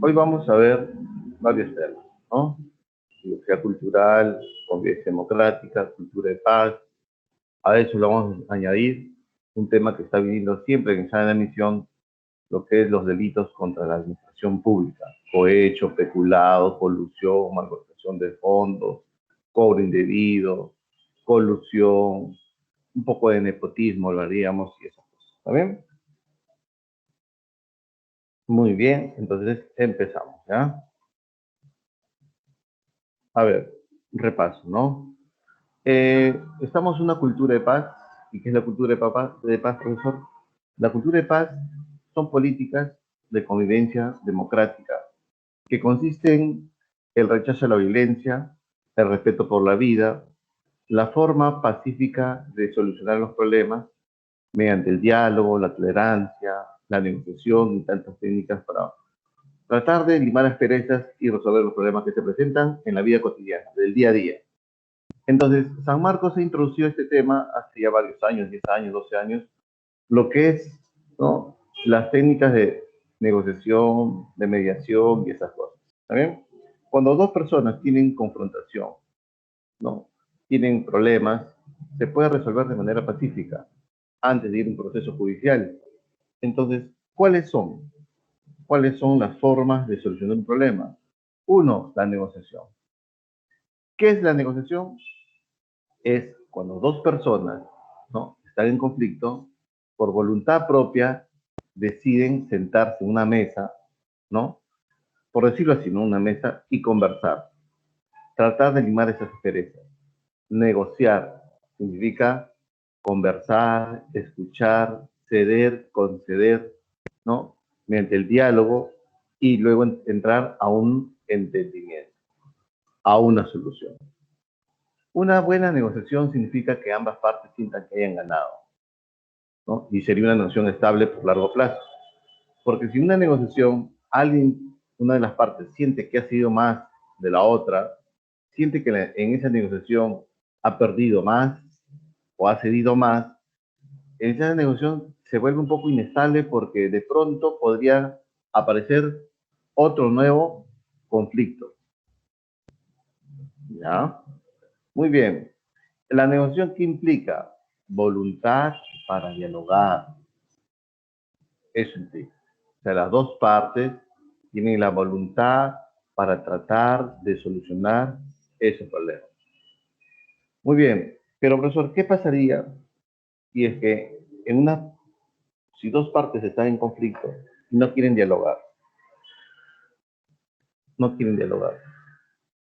Hoy vamos a ver varios temas, ¿no? Diversidad cultural, convivencia democrática, cultura de paz. A eso le vamos a añadir un tema que está viniendo siempre en cada emisión, lo que es los delitos contra la administración pública: cohecho, peculado, colusión, malversación de fondos, cobro indebido, colusión, un poco de nepotismo, lo haríamos y esas cosas. ¿Está bien? Muy bien, entonces empezamos, ¿ya? A ver, repaso, ¿no? Estamos en una cultura de paz. ¿Y qué es la cultura de paz, profesor? La cultura de paz son políticas de convivencia democrática que consisten en el rechazo a la violencia, el respeto por la vida, la forma pacífica de solucionar los problemas mediante el diálogo, la tolerancia, la negociación y tantas técnicas para tratar de limar asperezas y resolver los problemas que se presentan en la vida cotidiana, del día a día. Entonces, San Marcos ha introducido este tema hace ya varios años, 10 años, 12 años, lo que es, ¿no?, las técnicas de negociación, de mediación y esas cosas. ¿Está bien? Cuando dos personas tienen confrontación, ¿no?, tienen problemas, se puede resolver de manera pacífica antes de ir a un proceso judicial. Entonces, ¿cuáles son? ¿Cuáles son las formas de solucionar un problema? Uno, la negociación. ¿Qué es la negociación? Es cuando dos personas, ¿no?, están en conflicto, por voluntad propia, deciden sentarse en una mesa, ¿no? Por decirlo así, ¿no? Una mesa y conversar. Tratar de limar esas asperezas. Negociar significa conversar, escuchar, ceder, conceder, ¿no? Mediante el diálogo y luego entrar a un entendimiento, a una solución. Una buena negociación significa que ambas partes sientan que hayan ganado, ¿no? Y sería una negociación estable por largo plazo. Porque si una negociación, una de las partes siente que ha sido más de la otra, siente que en esa negociación ha perdido más o ha cedido más, esa negociación se vuelve un poco inestable porque de pronto podría aparecer otro nuevo conflicto. ¿Ya? Muy bien. La negociación, ¿qué implica? Voluntad para dialogar. Eso implica. O sea, las dos partes tienen la voluntad para tratar de solucionar ese problema. Muy bien. Pero, profesor, ¿qué pasaría si es que si dos partes están en conflicto y no quieren dialogar? No quieren dialogar.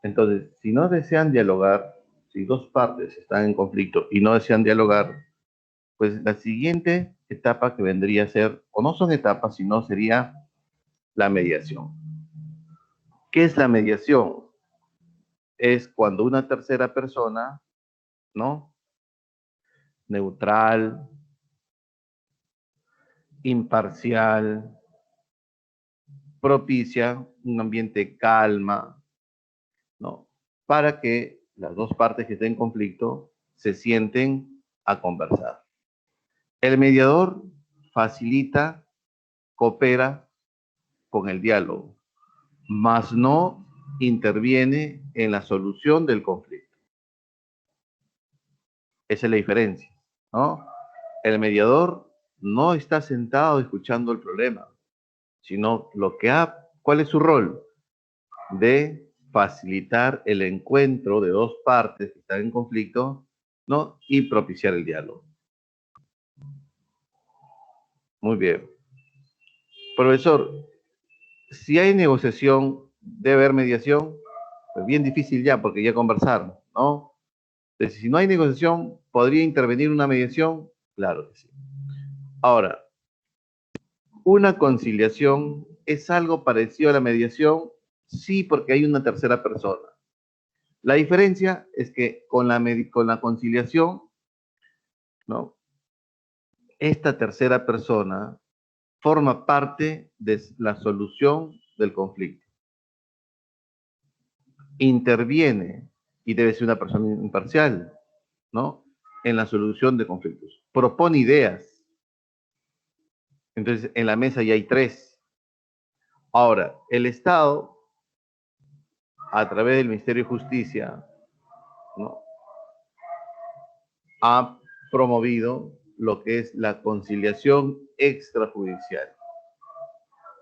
Entonces, si no desean dialogar, si dos partes están en conflicto y no desean dialogar, pues la siguiente etapa que vendría a ser, o no son etapas, sino sería la mediación. ¿Qué es la mediación? Es cuando una tercera persona, ¿no?, neutral, imparcial, propicia un ambiente de calma, ¿no?, para que las dos partes que estén en conflicto se sienten a conversar. El mediador facilita, coopera con el diálogo, mas no interviene en la solución del conflicto. Esa es la diferencia, ¿no? El mediador no está sentado escuchando el problema, sino ¿cuál es su rol? De facilitar el encuentro de dos partes que están en conflicto, ¿no?, y propiciar el diálogo. Muy bien. Profesor, si hay negociación, ¿debe haber mediación? Pues bien difícil ya, porque ya conversaron, ¿no? Entonces, si no hay negociación, ¿podría intervenir una mediación? Claro que sí. Ahora, ¿una conciliación es algo parecido a la mediación? Sí, porque hay una tercera persona. La diferencia es que con la conciliación, ¿no?, esta tercera persona forma parte de la solución del conflicto. Interviene, y debe ser una persona imparcial, ¿no?, en la solución de conflictos. Propone ideas. Entonces, en la mesa ya hay 3. Ahora, el Estado, a través del Ministerio de Justicia, ¿no?, ha promovido lo que es la conciliación extrajudicial.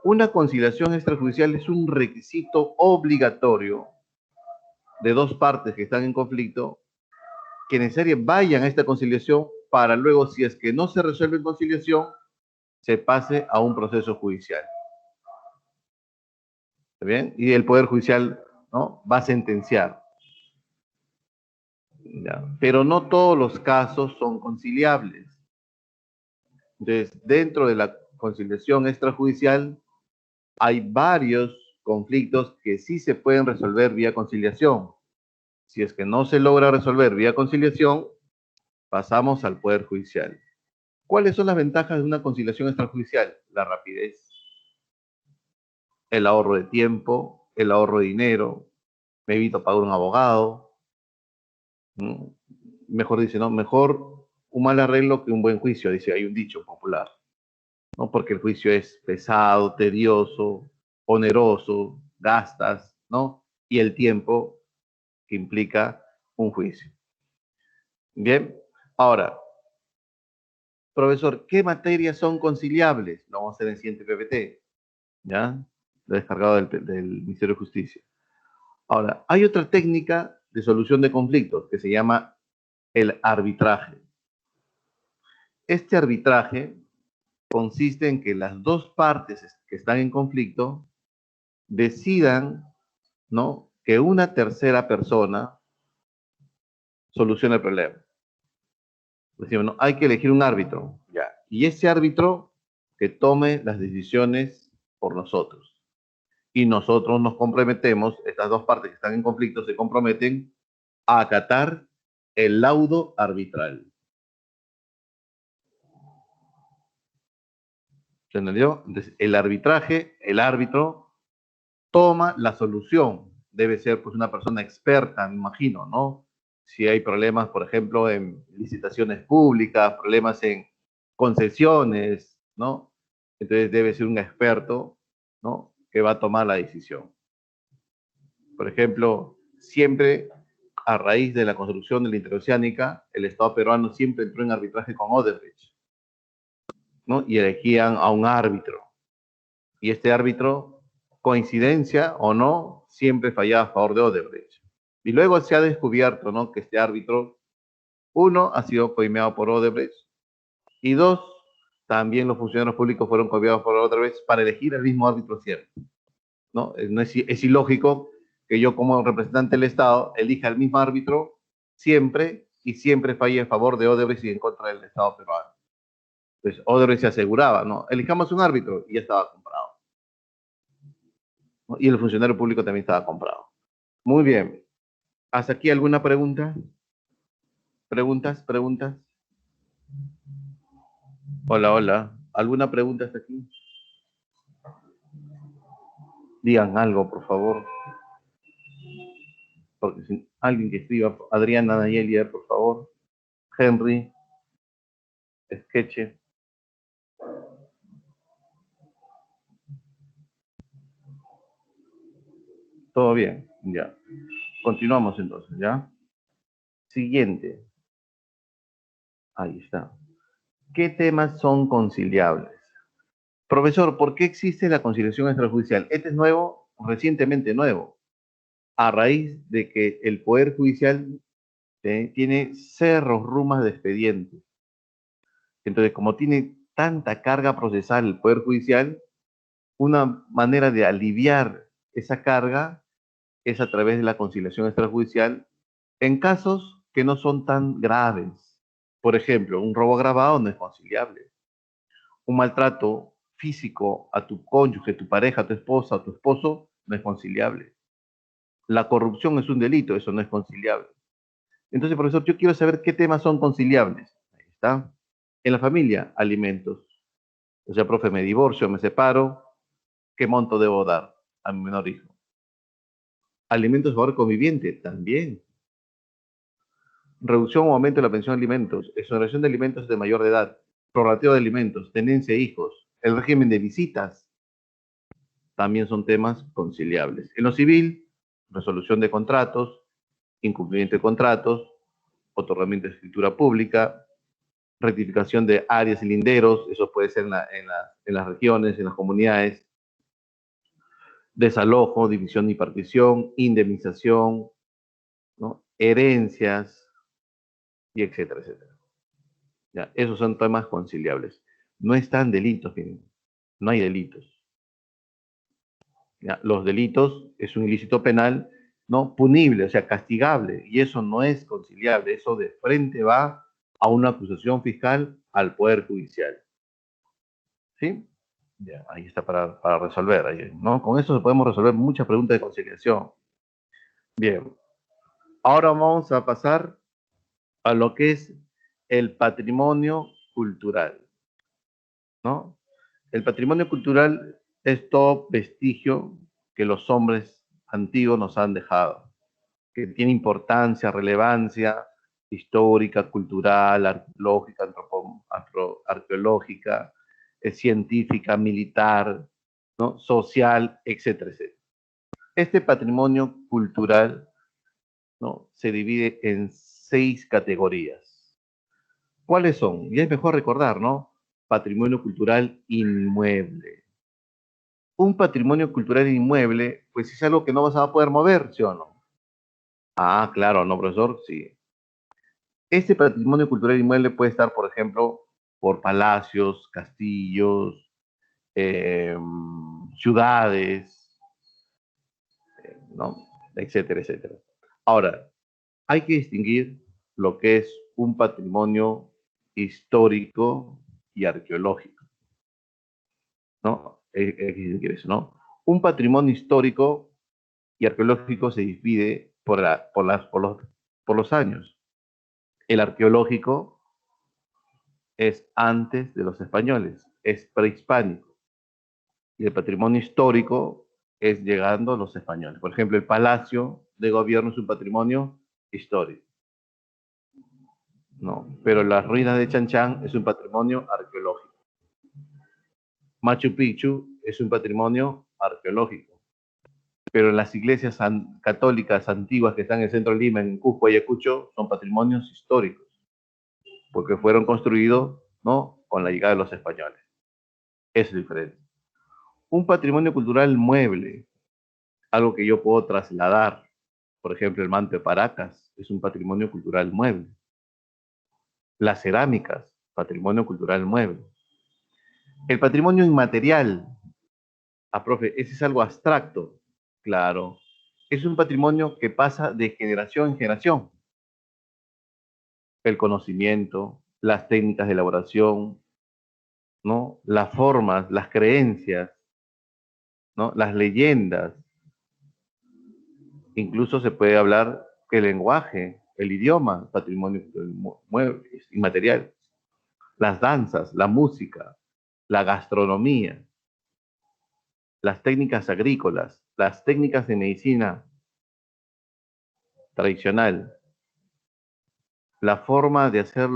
Una conciliación extrajudicial es un requisito obligatorio de 2 partes que están en conflicto, que necesariamente vayan a esta conciliación para luego, si es que no se resuelve en conciliación, se pase a un proceso judicial. ¿Está bien? Y el Poder Judicial, ¿no?, va a sentenciar. ¿Ya? Pero no todos los casos son conciliables. Entonces, dentro de la conciliación extrajudicial, hay varios conflictos que sí se pueden resolver vía conciliación. Si es que no se logra resolver vía conciliación, pasamos al Poder Judicial. ¿Cuáles son las ventajas de una conciliación extrajudicial? La rapidez, el ahorro de tiempo, el ahorro de dinero, me evito pagar un abogado, ¿no? Mejor dice, ¿no? Mejor un mal arreglo que un buen juicio, dice, hay un dicho popular, ¿no? Porque el juicio es pesado, tedioso, oneroso, gastas, ¿no? Y el tiempo que implica un juicio. Bien, ahora, profesor, ¿qué materias son conciliables? Lo vamos a hacer en el siguiente PPT, ¿ya? Lo he descargado del Ministerio de Justicia. Ahora, hay otra técnica de solución de conflictos que se llama el arbitraje. Este arbitraje consiste en que las 2 partes que están en conflicto decidan, ¿no?, que una tercera persona solucione el problema. Decimos, ¿no?, hay que elegir un árbitro, ya, y ese árbitro que tome las decisiones por nosotros. Y nosotros nos comprometemos, estas 2 partes que están en conflicto se comprometen a acatar el laudo arbitral. ¿Se entendió? Entonces, el arbitraje, el árbitro toma la solución. Debe ser pues una persona experta, me imagino, ¿no? Si hay problemas, por ejemplo, en licitaciones públicas, problemas en concesiones, ¿no? Entonces debe ser un experto, ¿no?, que va a tomar la decisión. Por ejemplo, siempre a raíz de la construcción de la interoceánica, el Estado peruano siempre entró en arbitraje con Odebrecht, ¿no? Y elegían a un árbitro. Y este árbitro, coincidencia o no, siempre fallaba a favor de Odebrecht. Y luego se ha descubierto, ¿no?, que este árbitro, 1, ha sido coimeado por Odebrecht, y 2, también los funcionarios públicos fueron coimeados por Odebrecht para elegir al mismo árbitro siempre, ¿no? Es ilógico que yo, como representante del Estado, elija al mismo árbitro siempre y siempre falle a favor de Odebrecht y en contra del Estado peruano. Entonces, Odebrecht se aseguraba, ¿no?, elijamos un árbitro, y ya estaba comprado, ¿no? Y el funcionario público también estaba comprado. Muy bien. ¿Hasta aquí alguna pregunta? ¿Preguntas? Hola, hola. ¿Alguna pregunta hasta aquí? Digan algo, por favor. Porque si alguien que escriba, Adriana Nayeli, por favor. Henry, Sketche. Todo bien, ya. Continuamos entonces, ¿ya? Siguiente. Ahí está. ¿Qué temas son conciliables? Profesor, ¿por qué existe la conciliación extrajudicial? Este es nuevo, recientemente nuevo, a raíz de que el Poder Judicial tiene cerros rumas de expedientes. Entonces, como tiene tanta carga procesal el Poder Judicial, una manera de aliviar esa carga es a través de la conciliación extrajudicial en casos que no son tan graves. Por ejemplo, un robo agravado no es conciliable. Un maltrato físico a tu cónyuge, tu pareja, tu esposa, tu esposo, no es conciliable. La corrupción es un delito, eso no es conciliable. Entonces, profesor, yo quiero saber qué temas son conciliables. Ahí está. En la familia, alimentos. O sea, profe, me divorcio, me separo, ¿qué monto debo dar a mi menor hijo? Alimentos a favor conviviente, también. Reducción o aumento de la pensión de alimentos, exoneración de alimentos de mayor de edad, prorrateo de alimentos, tenencia de hijos, El régimen de visitas también son temas conciliables. En lo civil, resolución de contratos, incumplimiento de contratos, otorgamiento de escritura pública, rectificación de áreas y linderos, eso puede ser en las regiones, en las comunidades, desalojo, división y partición, indemnización, ¿no? Herencias, y etcétera, etcétera. ¿Ya? Esos son temas conciliables. No están delitos, miren. No hay delitos. ¿Ya? Los delitos es un ilícito penal, ¿no? Punible, o sea, castigable, y eso no es conciliable, eso de frente va a una acusación fiscal al Poder Judicial. ¿Sí? Ya, ahí está para resolver, ahí, ¿no? Con eso podemos resolver muchas preguntas de conciliación. Bien, ahora vamos a pasar a lo que es el patrimonio cultural, ¿no? El patrimonio cultural es todo vestigio que los hombres antiguos nos han dejado, que tiene importancia, relevancia histórica, cultural, arqueológica, arqueológica, científica, militar, ¿no? Social, etcétera, etcétera. Este patrimonio cultural, ¿no? Se divide en 6 categorías. ¿Cuáles son? Y es mejor recordar, ¿no? Patrimonio cultural inmueble. Un patrimonio cultural inmueble, pues es algo que no vas a poder mover, ¿sí o no? Ah, claro, ¿no, profesor? Sí. Este patrimonio cultural inmueble puede estar, por ejemplo, por palacios, castillos, eh, ciudades, ¿no? Etcétera, etcétera. Ahora, hay que distinguir lo que es un patrimonio histórico y arqueológico, ¿no? Hay que distinguir eso, ¿no? Un patrimonio histórico y arqueológico se divide por los años. El arqueológico es antes de los españoles, es prehispánico. Y el patrimonio histórico es llegando a los españoles. Por ejemplo, el Palacio de Gobierno es un patrimonio histórico, ¿no? Pero las ruinas de Chan Chan es un patrimonio arqueológico. Machu Picchu es un patrimonio arqueológico. Pero las iglesias católicas antiguas que están en el centro de Lima, en Cusco, Ayacucho, son patrimonios históricos, porque fueron construidos, ¿no? Con la llegada de los españoles. Es diferente. Un patrimonio cultural mueble, algo que yo puedo trasladar. Por ejemplo, el manto de Paracas es un patrimonio cultural mueble. Las cerámicas, patrimonio cultural mueble. El patrimonio inmaterial, profe, ese es algo abstracto. Claro, es un patrimonio que pasa de generación en generación. El conocimiento, las técnicas de elaboración, ¿no? Las formas, las creencias, ¿no? Las leyendas. Incluso se puede hablar que el lenguaje, el idioma, patrimonio inmaterial. Las danzas, la música, la gastronomía, las técnicas agrícolas, las técnicas de medicina tradicional, la forma de hacer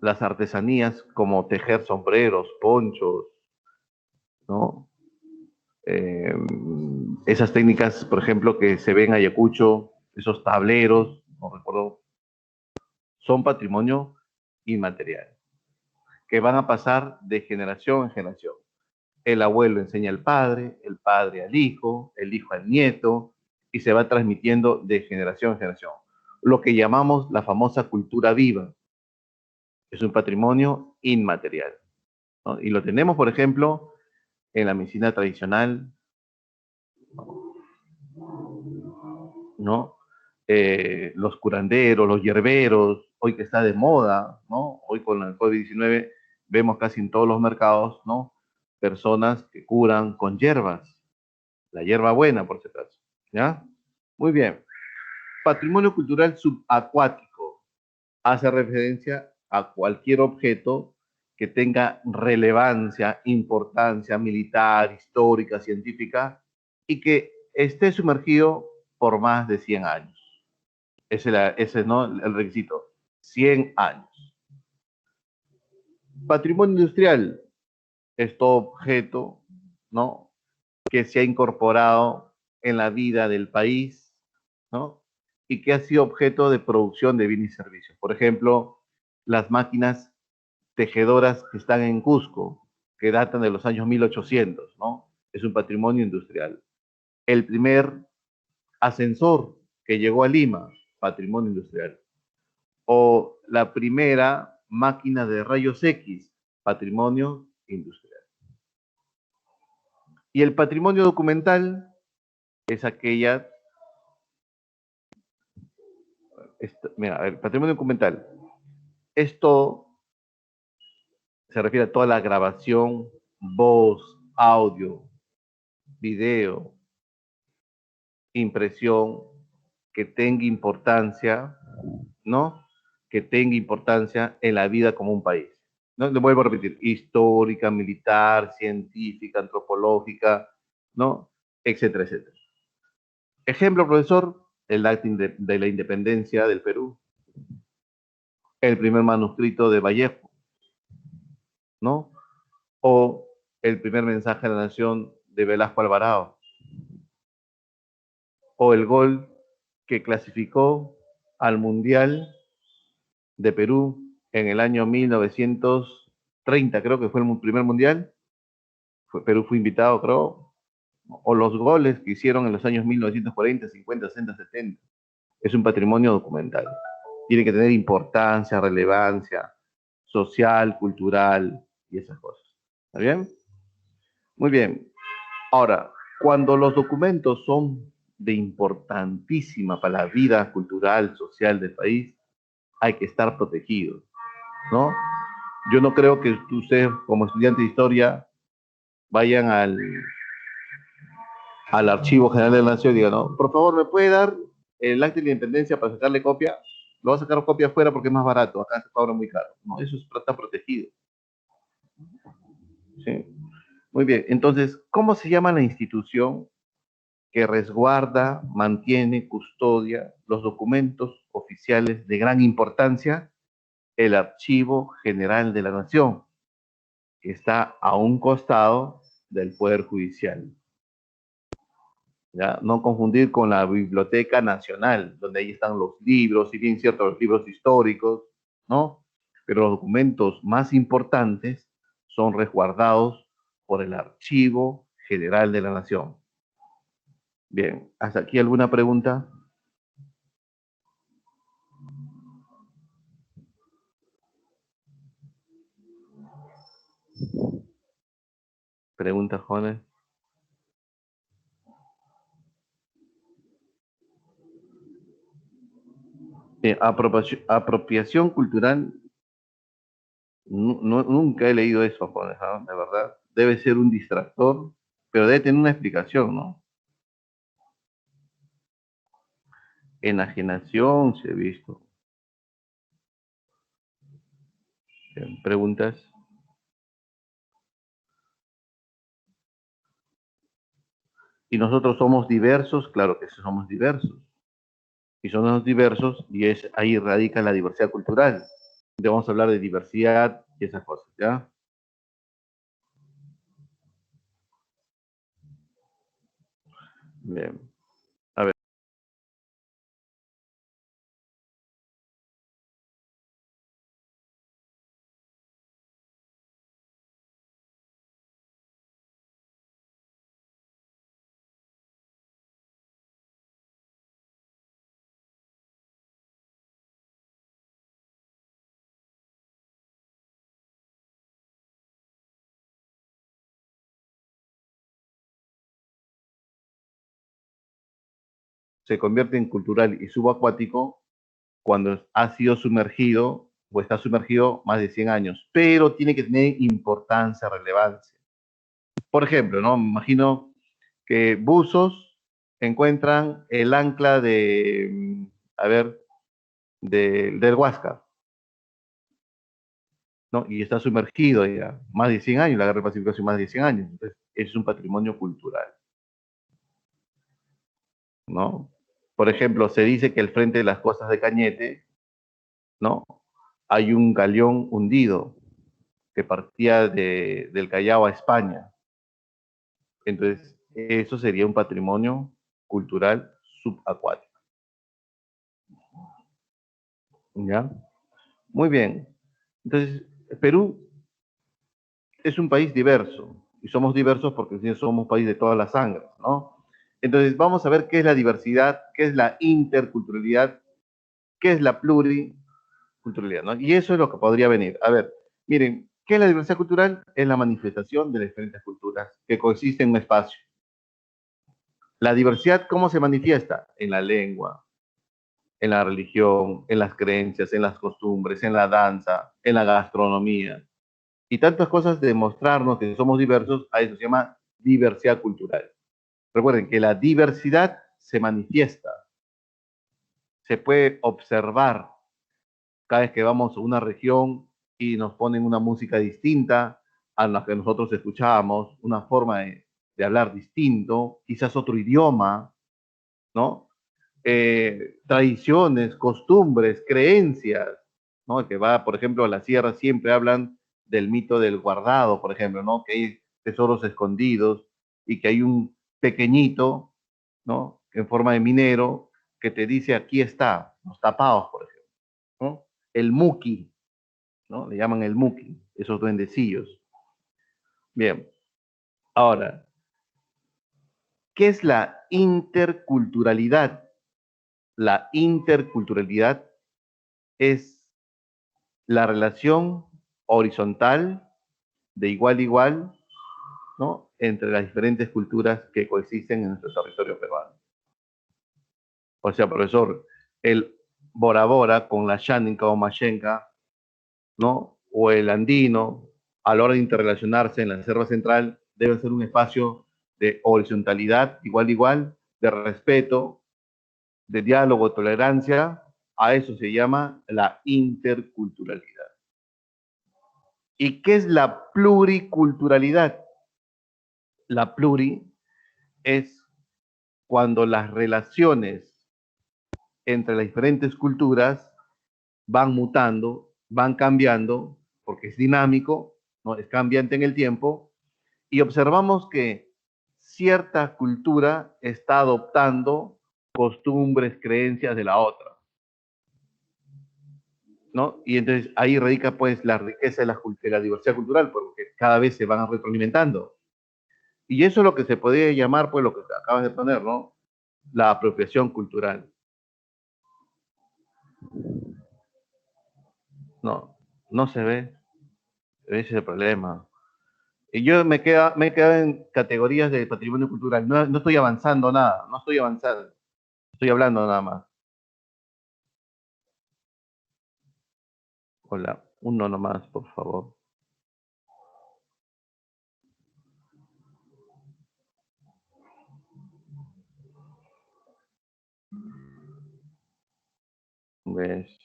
las artesanías como tejer sombreros, ponchos, ¿no? Eh, esas técnicas, por ejemplo, que se ven en Ayacucho, esos tableros, no recuerdo, son patrimonio inmaterial, que van a pasar de generación en generación. El abuelo enseña al padre, el padre al hijo, el hijo al nieto, y se va transmitiendo de generación en generación. Lo que llamamos la famosa cultura viva. Es un patrimonio inmaterial, ¿no? Y lo tenemos, por ejemplo, en la medicina tradicional, ¿no? Los curanderos, los hierberos, hoy que está de moda, ¿no? Hoy con el COVID-19 vemos casi en todos los mercados, ¿no? Personas que curan con hierbas, la hierba buena, por si acaso, ¿ya? Muy bien. Patrimonio cultural subacuático hace referencia a cualquier objeto que tenga relevancia, importancia militar, histórica, científica y que esté sumergido por más de 100 años. Ese es, ¿no? El requisito. 100 años. Patrimonio industrial es todo objeto, ¿no? Que se ha incorporado en la vida del país, ¿no? Y que ha sido objeto de producción de bienes y servicios. Por ejemplo, las máquinas tejedoras que están en Cusco, que datan de los años 1800, ¿no? Es un patrimonio industrial. El primer ascensor que llegó a Lima, patrimonio industrial. O la primera máquina de rayos X, patrimonio industrial. Y el patrimonio documental es aquella, mira, el patrimonio documental, esto se refiere a toda la grabación, voz, audio, video, impresión, que tenga importancia, ¿no? Que tenga importancia en la vida como un país. ¿No? Le vuelvo a repetir, histórica, militar, científica, antropológica, ¿no? Etcétera, etcétera. Ejemplo, profesor, el acta de la independencia del Perú, el primer manuscrito de Vallejo, ¿no? O el primer mensaje de la nación de Velasco Alvarado, o el gol que clasificó al Mundial de Perú en el año 1930, creo que fue el primer Mundial, Perú fue invitado, creo, o los goles que hicieron en los años 1940, 50, 60, 70. Es un patrimonio documental. Tiene que tener importancia, relevancia social, cultural y esas cosas. ¿Está bien? Muy bien. Ahora, cuando los documentos son de importantísima para la vida cultural, social del país, hay que estar protegidos, ¿no? Yo no creo que ustedes, como estudiante de historia, vayan al Archivo General de la Nación y digan, no, por favor, ¿me puede dar el acta de la independencia para sacarle copia? Lo va a sacar copia afuera porque es más barato, acá se cobra muy caro. No, eso está protegido. ¿Sí? Muy bien, entonces, ¿cómo se llama la institución que resguarda, mantiene, custodia los documentos oficiales de gran importancia? El Archivo General de la Nación, que está a un costado del Poder Judicial. ¿Ya? No confundir con la Biblioteca Nacional, donde ahí están los libros, si bien cierto, los libros históricos, ¿no? Pero los documentos más importantes son resguardados por el Archivo General de la Nación. Bien, ¿hasta aquí alguna pregunta? Pregunta, jóvenes. Apropiación cultural, nunca he leído eso, jóvenes, ¿no? De verdad. Debe ser un distractor, pero debe tener una explicación, ¿no? Enajenación, se ha visto. Bien, preguntas. Y nosotros somos diversos, claro que sí somos diversos. Y somos diversos y ahí radica la diversidad cultural. Vamos a hablar de diversidad y esas cosas, ¿ya? Bien. A ver, se convierte en cultural y subacuático cuando ha sido sumergido o está sumergido más de 100 años, pero tiene que tener importancia, relevancia. Por ejemplo, ¿no? Me imagino que buzos encuentran el ancla de, a ver, del Huáscar, ¿no? Y está sumergido ya más de 100 años, la guerra de pacificación más de 100 años. Entonces, es un patrimonio cultural, ¿no? Por ejemplo, se dice que al frente de las costas de Cañete, ¿no? Hay un galeón hundido, que partía del Callao a España. Entonces, eso sería un patrimonio cultural subacuático. ¿Ya? Muy bien. Entonces, Perú es un país diverso, y somos diversos porque sí somos país de todas las sangres, ¿no? Entonces, vamos a ver qué es la diversidad, qué es la interculturalidad, qué es la pluriculturalidad, ¿no? Y eso es lo que podría venir. A ver, miren, ¿qué es la diversidad cultural? Es la manifestación de las diferentes culturas que coexisten en un espacio. La diversidad, ¿cómo se manifiesta? En la lengua, en la religión, en las creencias, en las costumbres, en la danza, en la gastronomía. Y tantas cosas de mostrarnos que somos diversos, a eso se llama diversidad cultural. Recuerden que la diversidad se manifiesta, se puede observar cada vez que vamos a una región y nos ponen una música distinta a la que nosotros escuchábamos, una forma de hablar distinto, quizás otro idioma, ¿no? Tradiciones, costumbres, creencias, ¿no? Que va, por ejemplo, a la sierra siempre hablan del mito del guardado, por ejemplo, ¿no? Que hay tesoros escondidos y que hay un pequeñito, ¿no? En forma de minero que te dice aquí está, los tapados, por ejemplo, ¿no? El muki, ¿no? Le llaman el muki, esos duendecillos. Bien, ahora, ¿qué es la interculturalidad? La interculturalidad es la relación horizontal, de igual a igual, ¿no? Entre las diferentes culturas que coexisten en nuestro territorio peruano. O sea, profesor, el Bora Bora con la Xánica o Machenca, ¿no? O el andino, a la hora de interrelacionarse en la Reserva Central, debe ser un espacio de horizontalidad, igual a igual, de respeto, de diálogo, tolerancia. A eso se llama la interculturalidad. ¿Y qué es la pluriculturalidad? La pluri es cuando las relaciones entre las diferentes culturas van mutando, van cambiando, porque es dinámico, ¿no? Es cambiante en el tiempo, y observamos que cierta cultura está adoptando costumbres, creencias de la otra, ¿no? Y entonces ahí radica pues la riqueza de la diversidad cultural, porque cada vez se van retroalimentando. Y eso es lo que se podría llamar, pues lo que acabas de poner, ¿no? La apropiación cultural. No, no se ve, ese es el problema. Y yo me he quedado en categorías de patrimonio cultural, no, no estoy avanzando nada, no estoy avanzando, estoy hablando nada más. Hola, uno nomás, por favor. ¿Ves?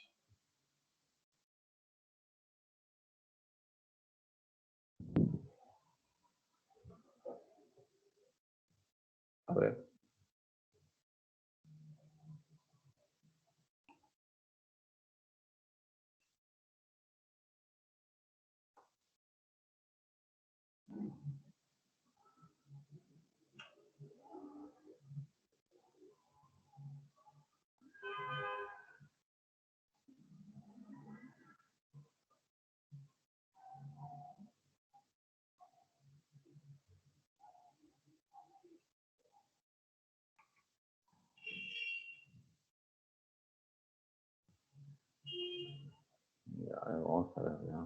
A ver. Ya, vamos a ver, ya.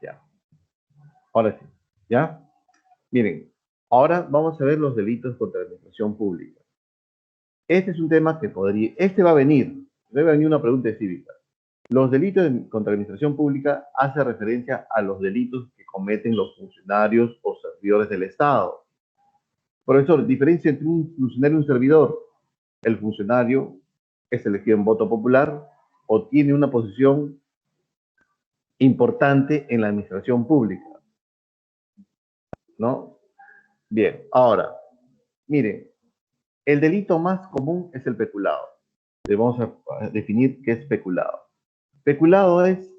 Ya, ahora sí, ¿ya? Miren, ahora vamos a ver los delitos contra la administración pública. Este es un tema que podría, este va a venir, debe venir una pregunta de cívica. Los delitos contra la administración pública hace referencia a los delitos que cometen los funcionarios o servidores del Estado. Profesor, diferencia entre un funcionario y un servidor. El funcionario es elegido en voto popular o tiene una posición importante en la administración pública, ¿no? Bien, ahora, miren, el delito más común es el peculado. Le vamos a definir qué es peculado. Peculado es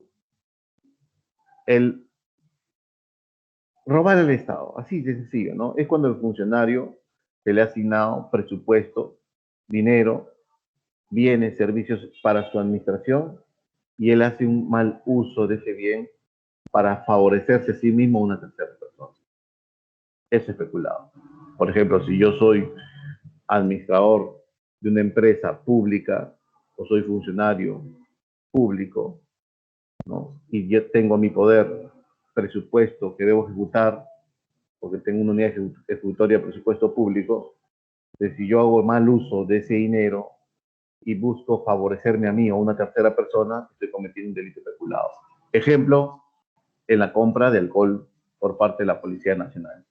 el robar al Estado, así de sencillo, ¿no? Es cuando el funcionario se le ha asignado presupuesto, dinero, bienes, servicios para su administración y él hace un mal uso de ese bien para favorecerse a sí mismo a una tercera persona. Eso es peculado. Por ejemplo, si yo soy administrador de una empresa pública o soy funcionario público, ¿no? Y yo tengo a mi poder presupuesto que debo ejecutar, porque tengo una unidad ejecutoria de presupuesto público, entonces si yo hago mal uso de ese dinero y busco favorecerme a mí o a una tercera persona, estoy cometiendo un delito peculado. Ejemplo, en la compra de alcohol por parte de la Policía Nacional.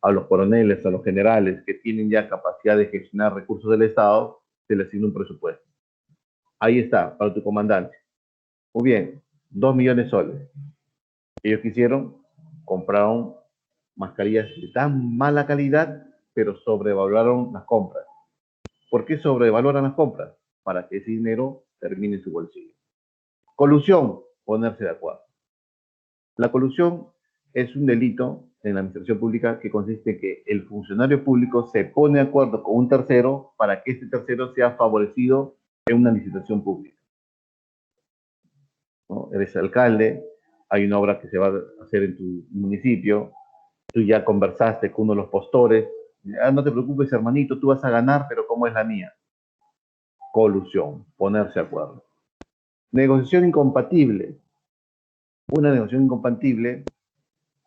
A los coroneles, a los generales que tienen ya capacidad de gestionar recursos del Estado, se les asigna un presupuesto. Ahí está, para tu comandante. Muy bien, 2 millones de soles. Ellos quisieron, compraron mascarillas de tan mala calidad, pero sobrevaloraron las compras. ¿Por qué sobrevaloran las compras? Para que ese dinero termine en su bolsillo. Colusión, ponerse de acuerdo. La colusión es un delito en la administración pública que consiste en que el funcionario público se pone de acuerdo con un tercero para que este tercero sea favorecido en una licitación pública, ¿no? Eres alcalde, hay una obra que se va a hacer en tu municipio, tú ya conversaste con uno de los postores, no te preocupes hermanito, tú vas a ganar, pero ¿cómo es la mía? Colusión, ponerse de acuerdo. Negociación incompatible. Una negociación incompatible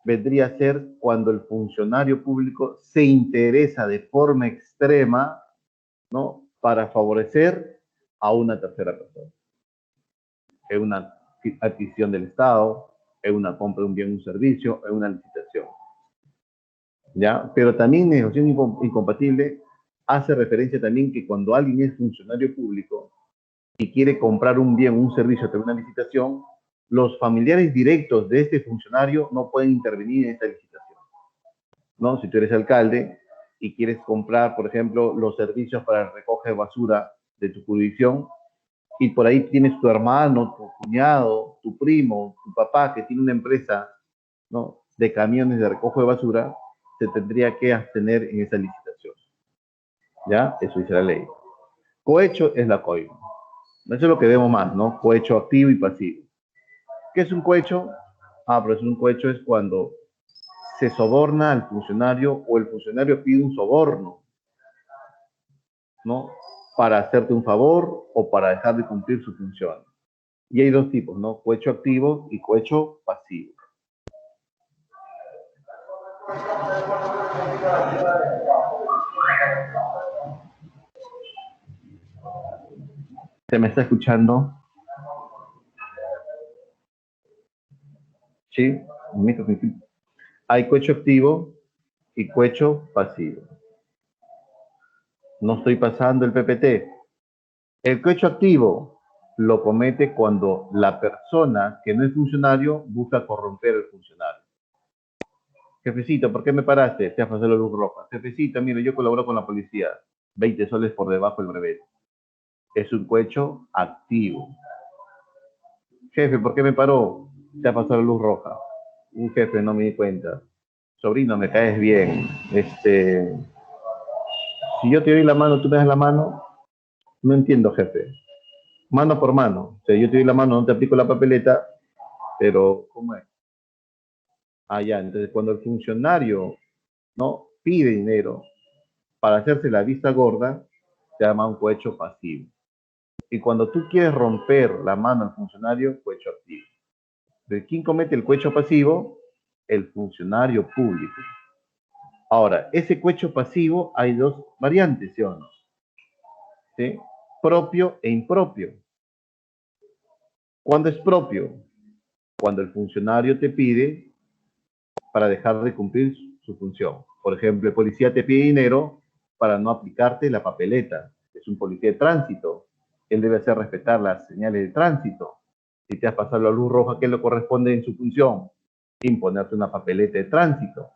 vendría a ser cuando el funcionario público se interesa de forma extrema, ¿no?, para favorecer a una tercera persona. Es una adquisición del Estado, es una compra de un bien o un servicio, es una licitación. ¿Ya? Pero también negociación incompatible hace referencia también que cuando alguien es funcionario público y quiere comprar un bien o un servicio a través de una licitación, los familiares directos de este funcionario no pueden intervenir en esta licitación, ¿no? Si tú eres alcalde y quieres comprar, por ejemplo, los servicios para el recoge de basura de tu jurisdicción, y por ahí tienes tu hermano, tu cuñado, tu primo, tu papá que tiene una empresa, ¿no?, de camiones de recoge de basura, se tendría que abstener en esa licitación. ¿Ya? Eso dice la ley. Cohecho es la coima. Eso es lo que vemos más, ¿no? Cohecho activo y pasivo. ¿Qué es un cohecho? Pero es un cohecho es cuando se soborna al funcionario o el funcionario pide un soborno, ¿no?, para hacerte un favor o para dejar de cumplir su función. Y hay dos tipos, ¿no? Cohecho activo y cohecho pasivo. ¿Se me está escuchando? ¿Sí? Hay cohecho activo y cohecho pasivo. No estoy pasando el PPT. El cohecho activo lo comete cuando la persona que no es funcionario busca corromper al funcionario. Jefecito, ¿por qué me paraste? Te has pasado la luz roja. Jefecito, mire, yo colaboro con la policía. 20 soles por debajo del brevet. Es un cohecho activo. Jefe, ¿por qué me paró? Te ha pasado la luz roja. Un jefe, no me di cuenta. Sobrino, me caes bien. Si yo te doy la mano, tú me das la mano. No entiendo, jefe. Mano por mano. O sea, yo te doy la mano, no te aplico la papeleta, pero ¿cómo es? Ya. Entonces cuando el funcionario, ¿no?, pide dinero para hacerse la vista gorda, se llama un cohecho pasivo. Y cuando tú quieres romper la mano al funcionario, cohecho activo. ¿De quién comete el cohecho pasivo? El funcionario público. Ahora, ese cohecho pasivo hay dos variantes, ¿sí o no? ¿Sí? Propio e impropio. ¿Cuándo es propio? Cuando el funcionario te pide para dejar de cumplir su función. Por ejemplo, el policía te pide dinero para no aplicarte la papeleta. Es un policía de tránsito. Él debe hacer respetar las señales de tránsito. Si te has pasado la luz roja, ¿qué le corresponde en su función? Imponerte una papeleta de tránsito.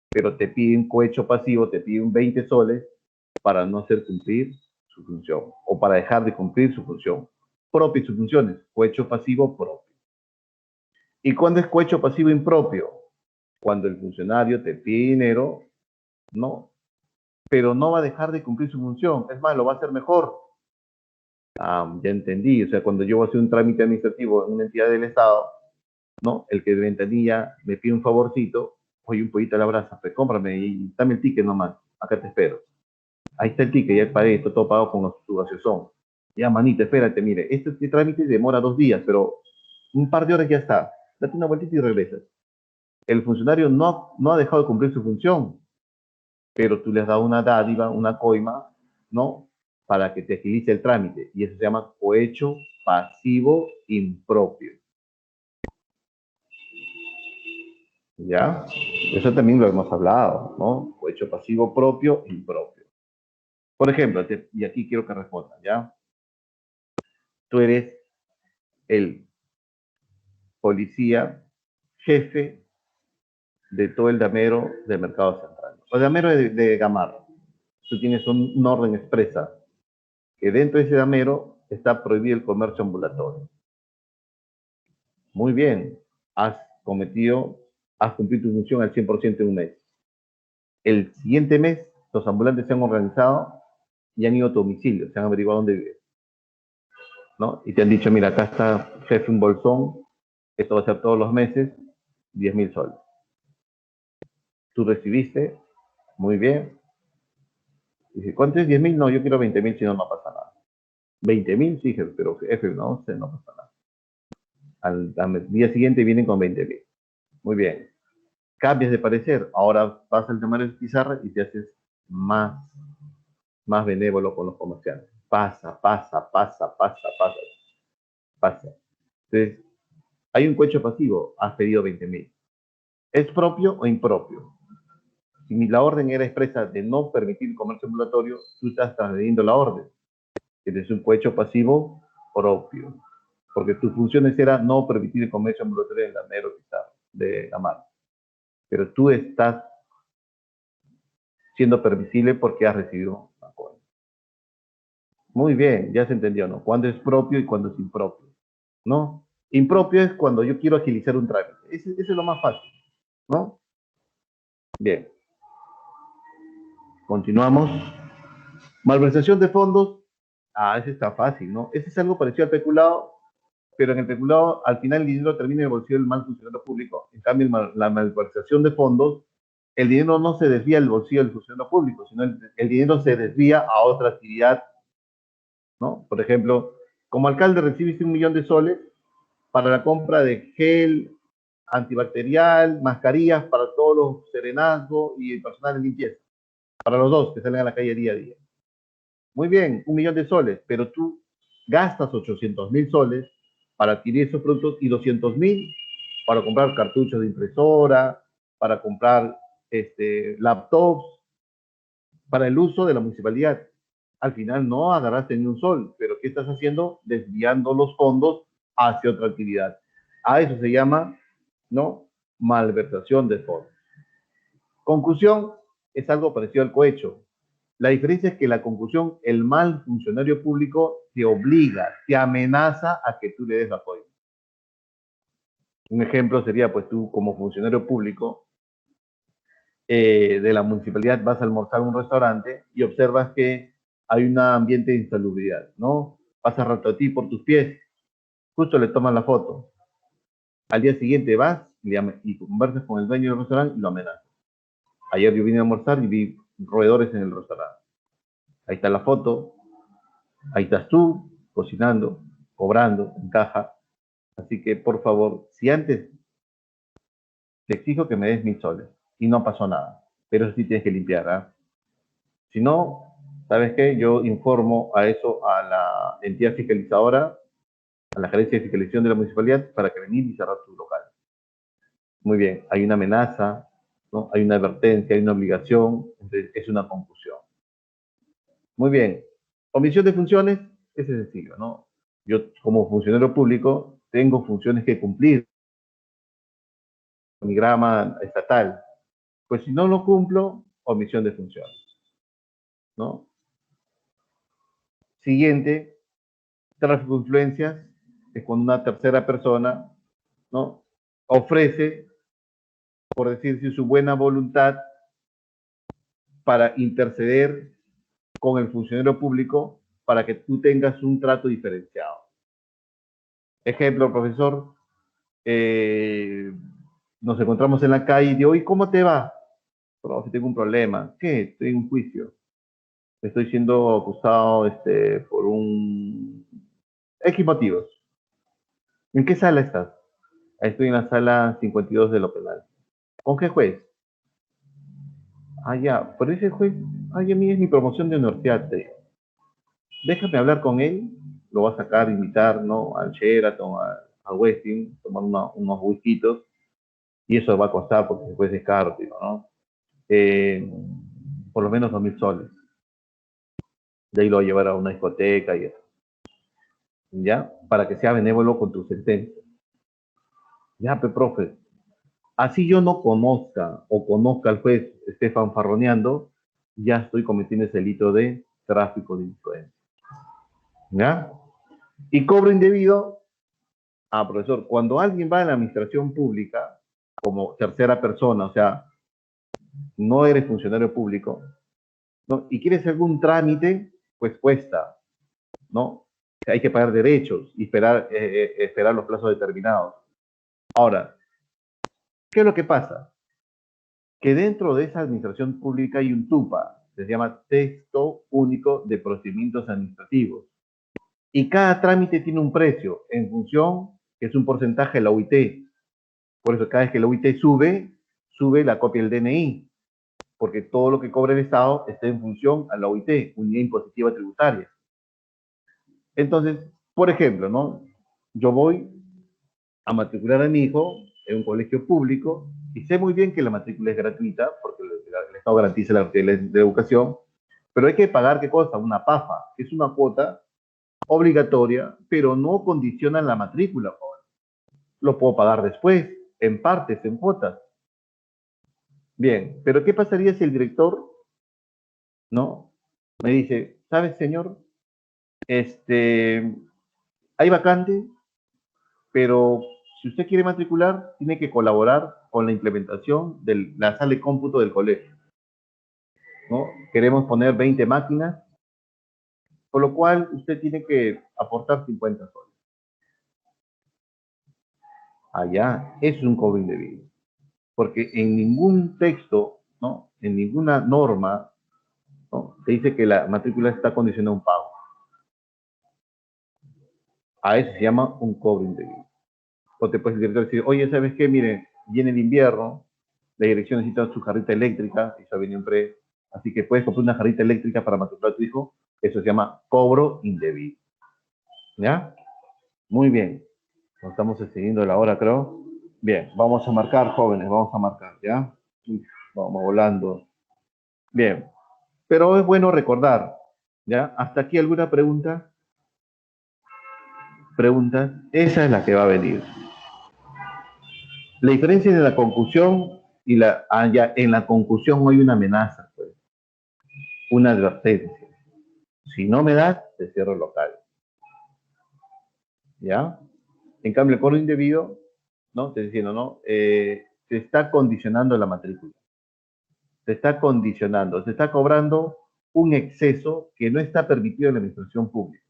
Pero te pide un cohecho pasivo, te pide un 20 soles para no hacer cumplir su función o para dejar de cumplir su función propia y sus funciones. Cohecho pasivo propio. ¿Y cuándo es cohecho pasivo impropio? Cuando el funcionario te pide dinero, ¿no?, pero no va a dejar de cumplir su función. Es más, lo va a hacer mejor. Ya entendí. O sea, cuando yo voy a hacer un trámite administrativo en una entidad del Estado, ¿no?, el que de ventanilla me pide un favorcito, oye, un pollito a la brasa, pues cómprame y dame el ticket nomás. Acá te espero. Ahí está el ticket, ya pagué, está todo pago con su gaseosón. Ya, manita, espérate, mire, este trámite demora 2 días, pero un par de horas ya está. Date una vueltita y regresas. El funcionario no ha dejado de cumplir su función, pero tú le has dado una dádiva, una coima, ¿no?, para que te agilice el trámite. Y eso se llama cohecho pasivo impropio. ¿Ya? Eso también lo hemos hablado, ¿no? Cohecho pasivo propio, impropio. Por ejemplo, y aquí quiero que respondan, ¿ya? Tú eres el policía jefe de todo el damero del Mercado Central. O damero de Gamarra. Tú tienes una orden expresa que dentro de ese damero está prohibido el comercio ambulatorio. Muy bien, has cometido has cumplido tu función al 100% en un mes. El siguiente mes, los ambulantes se han organizado y han ido a tu domicilio, se han averiguado dónde vives, ¿no? Y te han dicho, mira, acá está, jefe, un bolsón, esto va a ser todos los meses, 10.000 soles. Tú recibiste, muy bien. Dice, ¿cuánto es 10.000? No, yo quiero 20.000, si no, no pasa nada. 20.000, sí, jefe, pero jefe, no sé, no pasa nada. Al día siguiente vienen con 20.000. Muy bien. Cambias de parecer, ahora vas al temario de pizarra y te haces más benévolo con los comerciantes. Pasa. Entonces, hay un cohecho pasivo, has pedido 20.000. ¿Es propio o impropio? Si la orden era expresa de no permitir comercio ambulatorio, tú estás transgrediendo la orden. Es un cohecho pasivo propio, porque tus funciones eran no permitir el comercio ambulatorio en la negro de la mano. Pero tú estás siendo permisible porque has recibido una orden. Muy bien, ya se entendió, ¿no? Cuándo es propio y cuándo es impropio, ¿no? Impropio es cuando yo quiero agilizar un trámite. Ese es lo más fácil, ¿no? Bien, continuamos. Malversación de fondos. Ese está fácil, ¿no? Ese es algo parecido al peculado, pero en el peculado, al final el dinero termina en el bolsillo del mal funcionario público. En cambio, la malversación de fondos, el dinero no se desvía del bolsillo del funcionario público, sino el dinero se desvía a otra actividad, ¿no? Por ejemplo, como alcalde recibiste 1.000.000 de soles para la compra de gel antibacterial, mascarillas para todos los serenazgos y el personal de limpieza, para los dos que salen a la calle día a día. Muy bien, 1.000.000 de soles, pero tú gastas 800.000 soles para adquirir esos productos y 200.000 para comprar cartuchos de impresora, para comprar laptops, para el uso de la municipalidad. Al final no agarraste ni un sol, pero ¿qué estás haciendo? Desviando los fondos hacia otra actividad. A eso se llama, ¿no? Malversación de fondos. Conclusión, es algo parecido al cohecho. La diferencia es que la conclusión, el mal funcionario público te obliga, te amenaza a que tú le des apoyo. Un ejemplo sería, pues tú como funcionario público de la municipalidad vas a almorzar a un restaurante y observas que hay un ambiente de insalubridad, ¿no? Pasa rato a ti por tus pies, justo le toman la foto. Al día siguiente vas y conversas con el dueño del restaurante y lo amenazas. Ayer yo vine a almorzar y vi roedores en el restaurante. Ahí está la foto, ahí estás tú cocinando, cobrando en caja. Así que, por favor, si antes te exijo que me des 1.000 soles y no pasó nada, pero eso sí tienes que limpiar, ¿ah? Si no, ¿sabes qué? Yo informo a eso a la entidad fiscalizadora, a la gerencia de fiscalización de la municipalidad, para que venir y cerrar tu local. Muy bien, hay una amenaza, ¿no? Hay una advertencia, hay una obligación, entonces es una confusión. Muy bien, omisión de funciones, es sencillo, ¿no? Yo como funcionario público tengo funciones que cumplir, mi grama estatal. Pues si no lo cumplo, omisión de funciones, ¿no? Siguiente, tráfico de influencias, es cuando una tercera persona, ¿no? Ofrece, por decirse, su buena voluntad para interceder con el funcionario público para que tú tengas un trato diferenciado. Ejemplo, profesor, nos encontramos en la calle y digo, ¿y cómo te va? Profe, tengo un problema. ¿Qué? Estoy en un juicio. Estoy siendo acusado por un X motivos. ¿En qué sala estás? Estoy en la sala 52 de lo penal. ¿Con qué juez? Ah, ya, por ese juez, ay, a mí es mi promoción de universidad. Déjame hablar con él, lo va a sacar, invitar, ¿no? Al Sheraton, a Westin, tomar unos whiskitos, y eso va a costar porque después es caro, ¿no? Por lo menos 2.000 soles. De ahí lo va a llevar a una discoteca y eso. ¿Ya? Para que sea benévolo con tu sentencia. Ya, pero profe, así yo no conozca o conozca al juez, esté fanfarroneando, ya estoy cometiendo ese delito de tráfico de influencia. ¿Ya? Y cobro indebido. Ah, profesor, cuando alguien va a la administración pública como tercera persona, o sea, no eres funcionario público, ¿no? Y quieres algún trámite, pues cuesta, ¿no? Hay que pagar derechos y esperar los plazos determinados. Ahora, ¿qué es lo que pasa? Que dentro de esa administración pública hay un TUPA, se llama Texto Único de Procedimientos Administrativos. Y cada trámite tiene un precio en función, que es un porcentaje de la UIT. Por eso cada vez que la UIT sube, sube la copia del DNI, porque todo lo que cobra el Estado está en función a la UIT, Unidad Impositiva Tributaria. Entonces, por ejemplo, ¿no? Yo voy a matricular a mi hijo en un colegio público y sé muy bien que la matrícula es gratuita porque el Estado garantiza la educación, pero hay que pagar, ¿qué cosa? Una PAFA, que es una cuota obligatoria, pero no condiciona la matrícula. Lo puedo pagar después, en partes, en cuotas. Bien, pero ¿qué pasaría si el director, no, me dice, ¿sabes, señor? Hay vacante, pero si usted quiere matricular, tiene que colaborar con la implementación de la sala de cómputo del colegio, ¿no? Queremos poner 20 máquinas, por lo cual usted tiene que aportar 50 soles. Allá es un cobro indebido, porque en ningún texto, ¿no? En ninguna norma, ¿no? Se dice que la matrícula está condicionada a un pago. A eso se llama un cobro indebido. O te puedes el director decir, oye, ¿sabes qué? Mire, viene el invierno, la dirección necesita su jarrita eléctrica, y eso ha venido en pre, así que puedes comprar una jarrita eléctrica para matricular a tu hijo. Eso se llama cobro indebido. ¿Ya? Muy bien. Nos estamos excediendo la hora, creo. Bien, vamos a marcar, jóvenes, vamos a marcar, ¿ya? Vamos volando. Bien, pero es bueno recordar, ¿ya? ¿Hasta aquí alguna pregunta? ¿Preguntas? Esa es la que va a venir. La diferencia entre la concusión y ya, en la concusión no hay una amenaza, pues, una advertencia. Si no me das, te cierro el local. ¿Ya? En cambio, el cobro indebido, ¿no? Te diciendo, ¿no? Se está condicionando la matrícula. Se está condicionando, se está cobrando un exceso que no está permitido en la administración pública.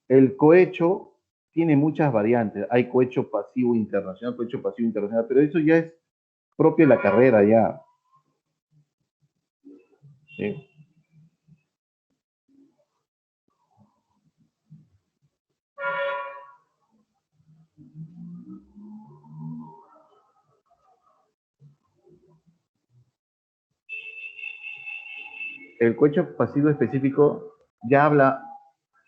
El cohecho tiene muchas variantes. Hay cohecho pasivo internacional, cohecho pasivo internacional, pero eso ya es propio de la carrera ya. ¿Sí? El cohecho pasivo específico ya habla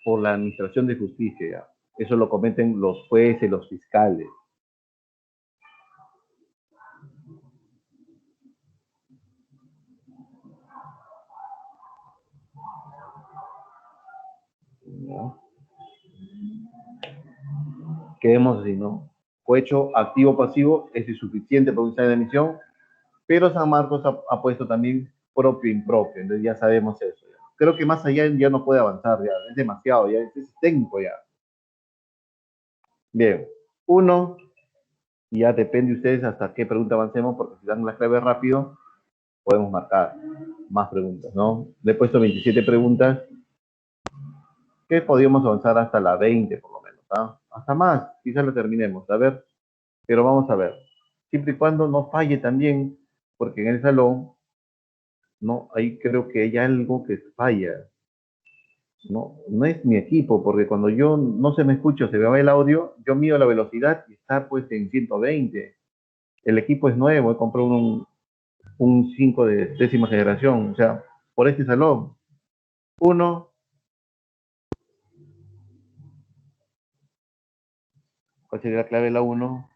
por la administración de justicia. Ya. Eso lo cometen los jueces, los fiscales. ¿No? Quedemos así, ¿no? Cohecho activo-pasivo es insuficiente para un examen de admisión, pero San Marcos ha puesto también propio e impropio, entonces ya sabemos eso. Ya. Creo que más allá ya no puede avanzar, ya es demasiado, ya es técnico ya. Bien, uno, y ya depende de ustedes hasta qué pregunta avancemos, porque si dan la clave rápido, podemos marcar más preguntas, ¿no? Le he puesto 27 preguntas, que podríamos avanzar hasta la 20 por lo menos, ¿ah? Hasta más, quizás lo terminemos, a ver, pero vamos a ver. Siempre y cuando no falle también, porque en el salón, no, ahí creo que hay algo que falla, ¿no? No es mi equipo, porque cuando yo no se me escucha, se me va el audio, yo mido la velocidad y está pues en 120. El equipo es nuevo, he comprado un 5 de décima generación, o sea, por este salón. Uno, ¿cuál sería la clave de la uno?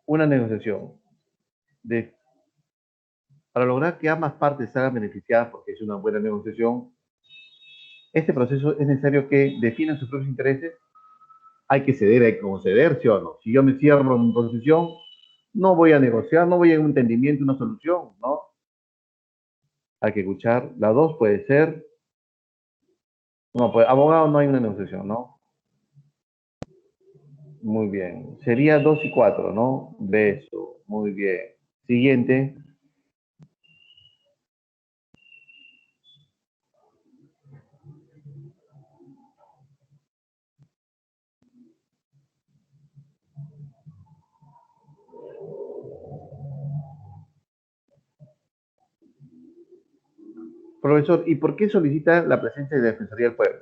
Una negociación. De, para lograr que ambas partes salgan beneficiadas, porque es una buena negociación, este proceso es necesario que definan sus propios intereses. Hay que ceder, hay que conceder, ¿sí o no? Si yo me cierro en mi posición, no voy a negociar, no voy a un entendimiento, una solución, ¿no? Hay que escuchar. La 2 puede ser. No, pues abogado no hay una negociación, ¿no? Muy bien. Sería 2 y 4, ¿no? Beso. Muy bien. Siguiente. Profesor, ¿y por qué solicita la presencia de la Defensoría del Pueblo?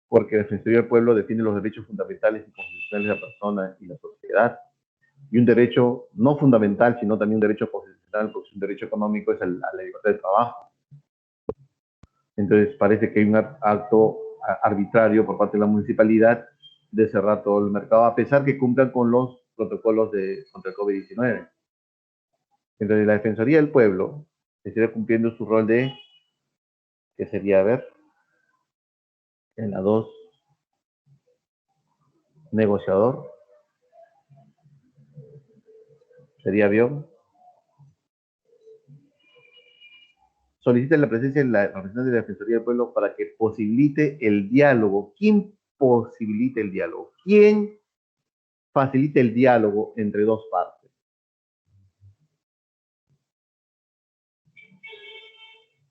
Porque la Defensoría del Pueblo defiende los derechos fundamentales y constitucionales de la persona y la sociedad. Y un derecho no fundamental, sino también un derecho constitucional, porque es un derecho económico, es a la libertad de trabajo. Entonces parece que hay un acto arbitrario por parte de la municipalidad de cerrar todo el mercado, a pesar que cumplan con los protocolos contra el COVID-19. Entonces la Defensoría del Pueblo estaría cumpliendo su rol de, que sería, a ver, en la 2, negociador, sería avión. Solicita la presencia de la representante de la Defensoría del Pueblo para que posibilite el diálogo. ¿Quién posibilita el diálogo? ¿Quién facilita el diálogo entre dos partes?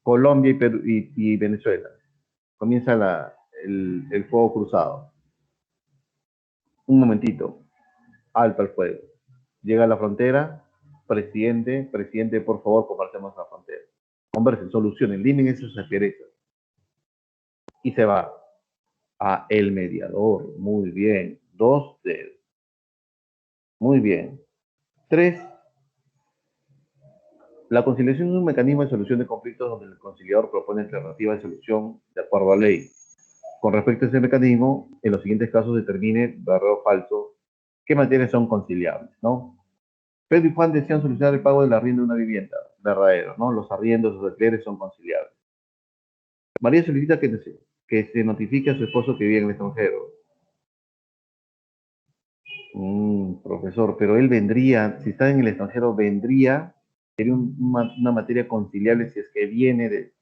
Colombia y, Perú, y Venezuela. Comienza el fuego cruzado. Un momentito, alto al fuego. Llega a la frontera, presidente, por favor, compartamos la frontera. Conversen, solucionen, limen esas asperezas. Y se va a el mediador. Muy bien. 2 de. Muy bien. 3. La conciliación es un mecanismo de solución de conflictos donde el conciliador propone alternativas de solución de acuerdo a ley. Con respecto a ese mecanismo, en los siguientes casos determine, verdadero o falso, qué materias son conciliables, ¿no? Pedro y Juan desean solucionar el pago del arriendo de una vivienda. Verdadero, ¿no? Los arriendos, los alquileres son conciliables. María solicita que se notifique a su esposo que vive en el extranjero. Profesor, pero él vendría, si está en el extranjero, vendría, sería una materia conciliable si es que viene de,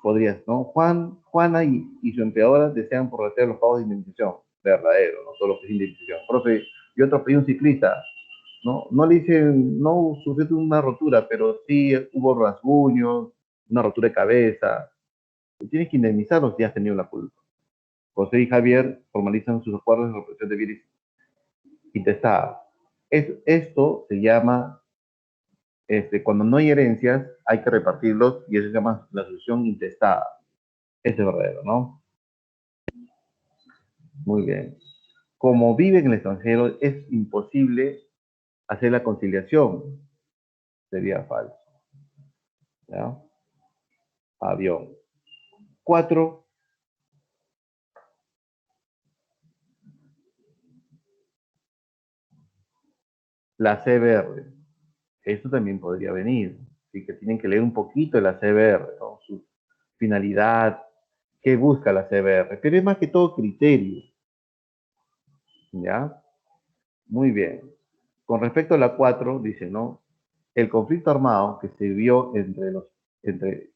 podrías, ¿no? Juana y su empleadora desean prorratear los pagos de indemnización. Verdadero, no solo que es indemnización. Profe, yo atropellé un ciclista, ¿no? No le hice, no sufrió una rotura, pero sí hubo rasguños, una rotura de cabeza. Tienes que indemnizarlos si has tenido la culpa. José y Javier formalizan sus acuerdos de represión de bienes intestados. Esto se llama, cuando no hay herencias, hay que repartirlos y eso se llama la sucesión intestada. Ese es verdadero, ¿no? Muy bien. Como vive en el extranjero, es imposible hacer la conciliación. Sería falso. ¿Ya? Avión. 4. La CBR. Esto también podría venir. Así que tienen que leer un poquito de la CBR, ¿no? Su finalidad, qué busca la CBR. Pero es más que todo criterio. ¿Ya? Muy bien. Con respecto a la 4, dice, ¿no? El conflicto armado que se vio entre,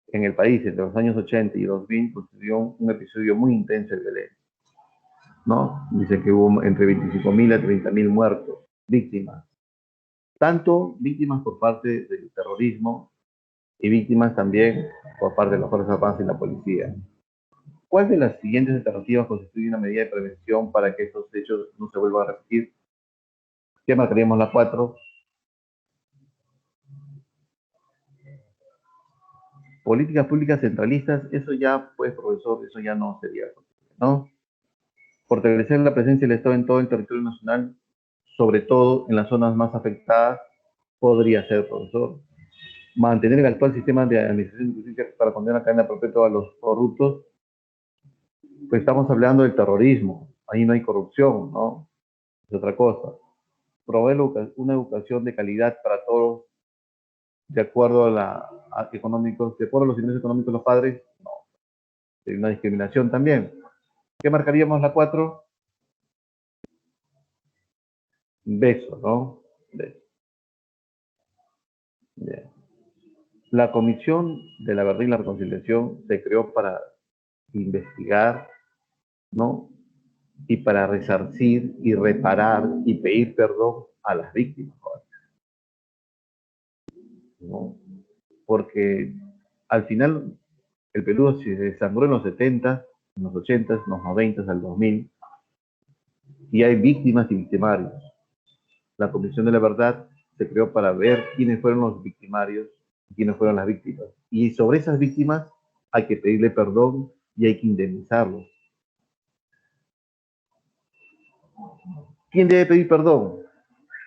en el país entre los años 80 y 2000 constituyó un episodio muy intenso de violencia, ¿no? Dice que hubo entre 25.000 a 30.000 muertos, víctimas, tanto víctimas por parte del terrorismo y víctimas también por parte de las Fuerzas Armadas y la policía. ¿Cuál de las siguientes alternativas constituye una medida de prevención para que estos hechos no se vuelvan a repetir? ¿Qué marcaríamos la 4? Políticas públicas centralistas, eso ya, pues, profesor, eso ya no sería posible, ¿no? Fortalecer la presencia del Estado en todo el territorio nacional, sobre todo en las zonas más afectadas, podría ser, profesor. Mantener el actual sistema de administración de justicia para condenar a cadena perpetua a los corruptos, pues estamos hablando del terrorismo, ahí no hay corrupción, ¿no? Es otra cosa. Proveer una educación de calidad para todos, de acuerdo de acuerdo a los ingresos económicos de los padres, no, hay una discriminación también. ¿Qué marcaríamos la 4? Beso, ¿no? Beso. Bien. La Comisión de la Verdad y la Reconciliación se creó para investigar, ¿no? Y para resarcir y reparar y pedir perdón a las víctimas, ¿no? Porque al final el Perú se desangró en los 70, en los 80, en los 90, al 2000, y hay víctimas y victimarios. La Comisión de la Verdad se creó para ver quiénes fueron los victimarios y quiénes fueron las víctimas. Y sobre esas víctimas hay que pedirle perdón y hay que indemnizarlos. ¿Quién debe pedir perdón?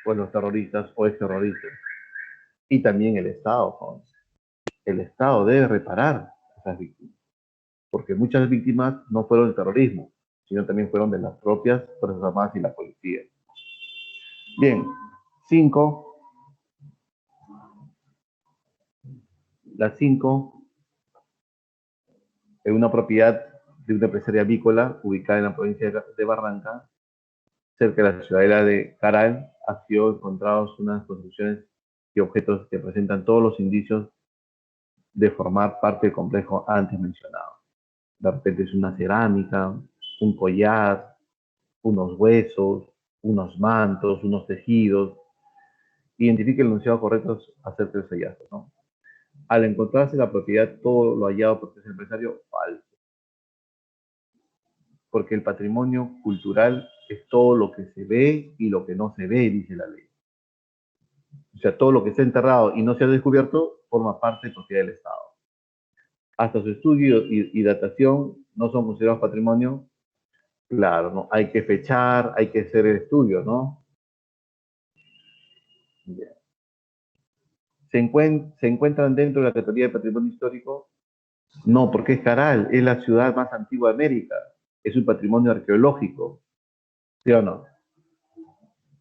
Pues los terroristas o exterroristas. Y también el Estado, ¿no? El Estado debe reparar a esas víctimas, porque muchas víctimas no fueron del terrorismo, sino también fueron de las propias Fuerzas Armadas y la policía. Bien, 5. La 5 es una propiedad de una empresaria avícola ubicada en la provincia de Barranca, cerca de la ciudadela de Caral. Han sido encontrados unas construcciones y objetos que presentan todos los indicios de formar parte del complejo antes mencionado. De repente es una cerámica, un collar, unos huesos, unos mantos, unos tejidos. Identifique el enunciado correcto acerca de ese hallazgo, ¿no? Al encontrarse la propiedad, todo lo hallado por ese empresario, falso. Porque el patrimonio cultural es todo lo que se ve y lo que no se ve, dice la ley. O sea, todo lo que está enterrado y no se ha descubierto forma parte de propiedad del Estado. Hasta su estudio y datación no son considerados patrimonio. Claro, ¿no? Hay que fechar, hay que hacer el estudio, ¿no? Bien. ¿Se encuentran dentro de la categoría de patrimonio histórico? No, porque es Caral, es la ciudad más antigua de América, es un patrimonio arqueológico, ¿sí o no?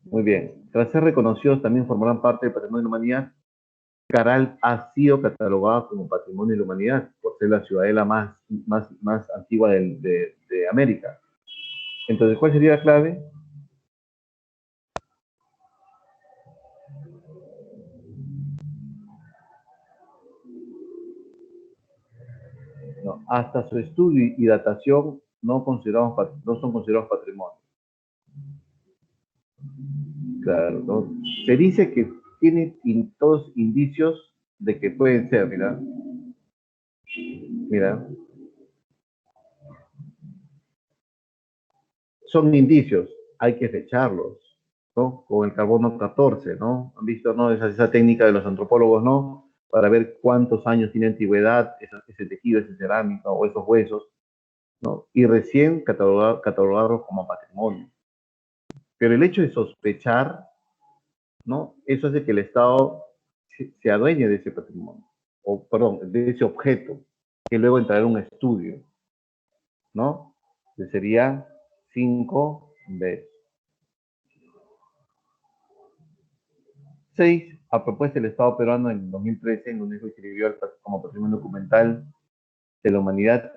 Muy bien. Tras ser reconocidos, también formarán parte del patrimonio de la humanidad. Caral ha sido catalogada como patrimonio de la humanidad por ser la ciudadela más antigua de América. Entonces, ¿cuál sería la clave? No, hasta su estudio y datación no son considerados patrimonio. Claro, ¿no? Se dice que tiene todos indicios de que pueden ser, mira, mira, son indicios, hay que fecharlos, ¿no? Con el carbono 14, ¿no? ¿Han visto, no? Esa técnica de los antropólogos, ¿no? Para ver cuántos años tiene antigüedad ese tejido, esa cerámica o esos huesos, ¿no? Y recién catalogarlos como patrimonio. Pero el hecho de sospechar, ¿no? Eso hace que el Estado se adueñe de ese patrimonio, o perdón, de ese objeto, que luego entrará en un estudio, ¿no? Que sería 5B. 6. A propuesta del Estado peruano en 2013, en donde se inscribió como patrimonio documental de la humanidad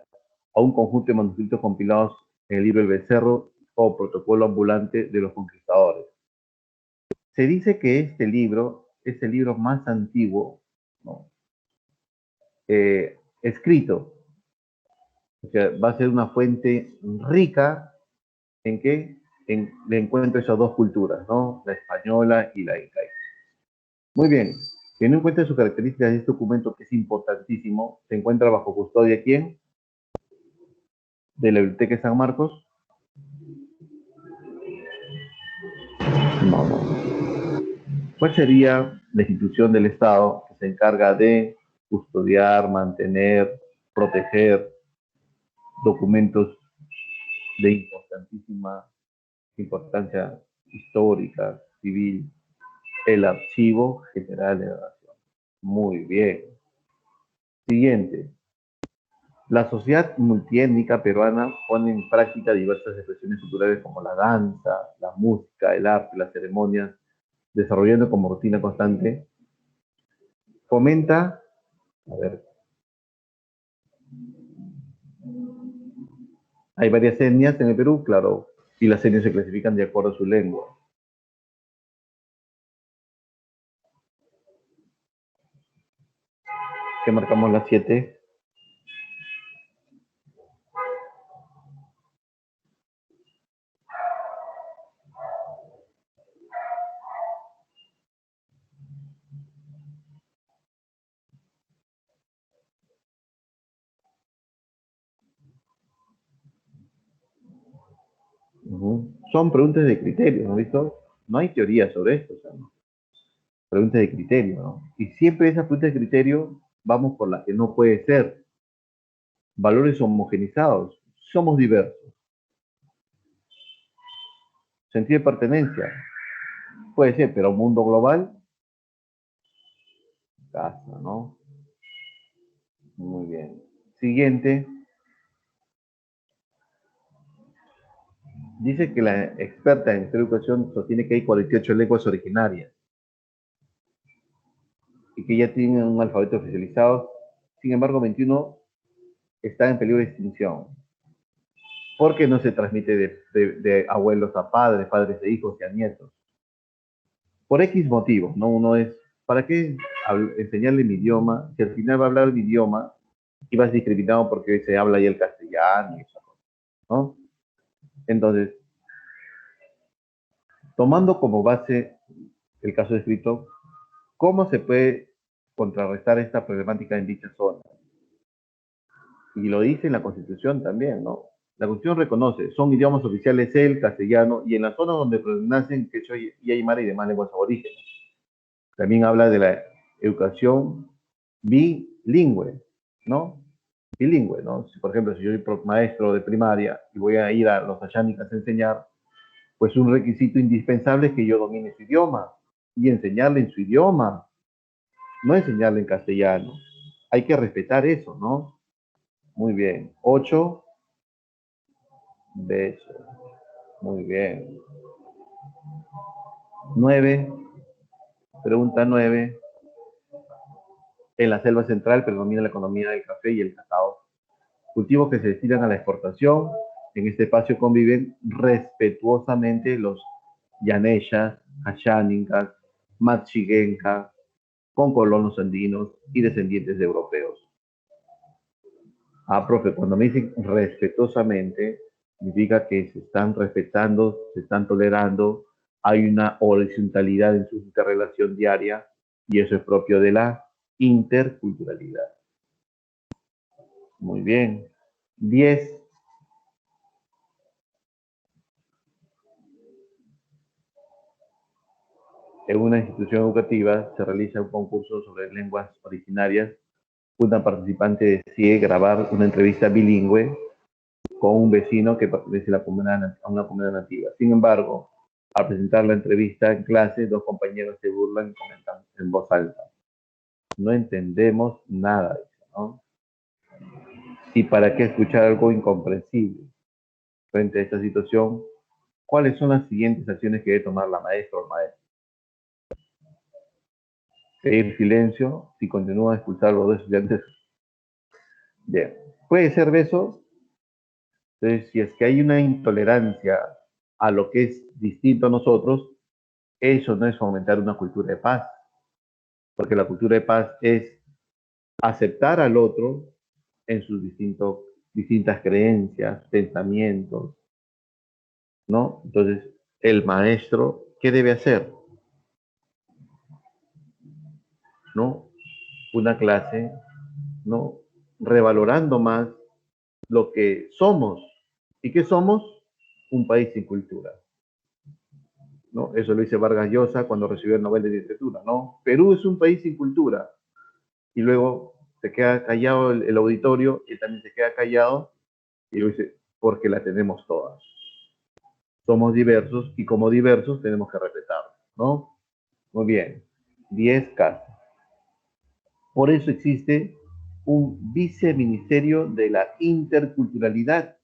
a un conjunto de manuscritos compilados en el libro El Becerro o Protocolo Ambulante de los Conquistadores. Se dice que este libro es el libro más antiguo, ¿no? Escrito. O sea, va a ser una fuente rica en que le encuentro esas dos culturas, ¿no? La española y la incaica. Muy bien. Teniendo en cuenta sus características de este documento, que es importantísimo, se encuentra bajo custodia, ¿quién? De la Biblioteca de San Marcos. No, no. ¿Cuál sería la institución del Estado que se encarga de custodiar, mantener, proteger documentos de importantísima importancia histórica, civil? El Archivo General de la Nación. Muy bien. Siguiente. La sociedad multiétnica peruana pone en práctica diversas expresiones culturales como la danza, la música, el arte, las ceremonias, desarrollando como rutina constante. Fomenta, a ver, hay varias etnias en el Perú, claro, y las etnias se clasifican de acuerdo a su lengua. que marcamos las 7. Son preguntas de criterio, ¿no has visto? No hay teoría sobre esto, o sea, ¿no? Preguntas de criterio, ¿no? Y siempre esas preguntas de criterio vamos por las que no puede ser. Valores homogenizados, somos diversos. Sentido de pertenencia, puede ser, pero un mundo global, casa, ¿no? Muy bien. Siguiente, dice que la experta en educación sostiene que hay 48 lenguas originarias y que ya tienen un alfabeto oficializado. Sin embargo, 21 están en peligro de extinción. Porque no se transmite de abuelos a padres, padres de hijos y a nietos. Por X motivos, ¿no? Uno es, ¿para qué enseñarle mi idioma? Si al final va a hablar mi idioma y vas discriminado porque se habla ya el castellano y eso, ¿no? Entonces, tomando como base el caso descrito, ¿cómo se puede contrarrestar esta problemática en dicha zona? Y lo dice en la Constitución también, ¿no? La Constitución reconoce, son idiomas oficiales el castellano y en las zonas donde nacen quechua y aymara y demás lenguas aborígenes. También habla de la educación bilingüe, ¿no? Bilingüe, ¿no? Si, por ejemplo, si yo soy maestro de primaria y voy a ir a los achánicas a enseñar, pues un requisito indispensable es que yo domine su idioma y enseñarle en su idioma, no enseñarle en castellano. Hay que respetar eso, ¿no? Muy bien. 8, besos. Muy bien. 9, pregunta 9. En la selva central predomina la economía del café y el cacao, cultivos que se destinan a la exportación. En este espacio conviven respetuosamente los yaneyas, ashánicas, machigenca, con colonos andinos y descendientes de europeos. Ah, profe, cuando me dicen respetuosamente, significa que se están respetando, se están tolerando, hay una horizontalidad en su interrelación diaria y eso es propio de la interculturalidad. Muy bien. 10. En una institución educativa se realiza un concurso sobre lenguas originarias. Una participante decide grabar una entrevista bilingüe con un vecino que pertenece a una comunidad nativa. Sin embargo, al presentar la entrevista en clase, dos compañeros se burlan y comentan en voz alta. No entendemos nada, ¿no? ¿Y para qué escuchar algo incomprensible? Frente a esta situación, ¿cuáles son las siguientes acciones que debe tomar la maestra o el maestro? Pedir silencio, si continúa a expulsar a los dos estudiantes. Bien, puede ser besos. Entonces, si es que hay una intolerancia a lo que es distinto a nosotros, eso no es fomentar una cultura de paz, porque la cultura de paz es aceptar al otro en sus distintas creencias, pensamientos, ¿no? Entonces, el maestro, ¿qué debe hacer? ¿No? Una clase, ¿no? Revalorando más lo que somos. ¿Y qué somos? Un país sin cultura. ¿No? Eso lo dice Vargas Llosa cuando recibió el Nobel de Literatura, ¿no? Perú es un país sin cultura. Y luego se queda callado el auditorio y también se queda callado y dice, porque la tenemos todas. Somos diversos y como diversos tenemos que respetarnos, ¿no? Muy bien. 10 casos. Por eso existe un viceministerio de la interculturalidad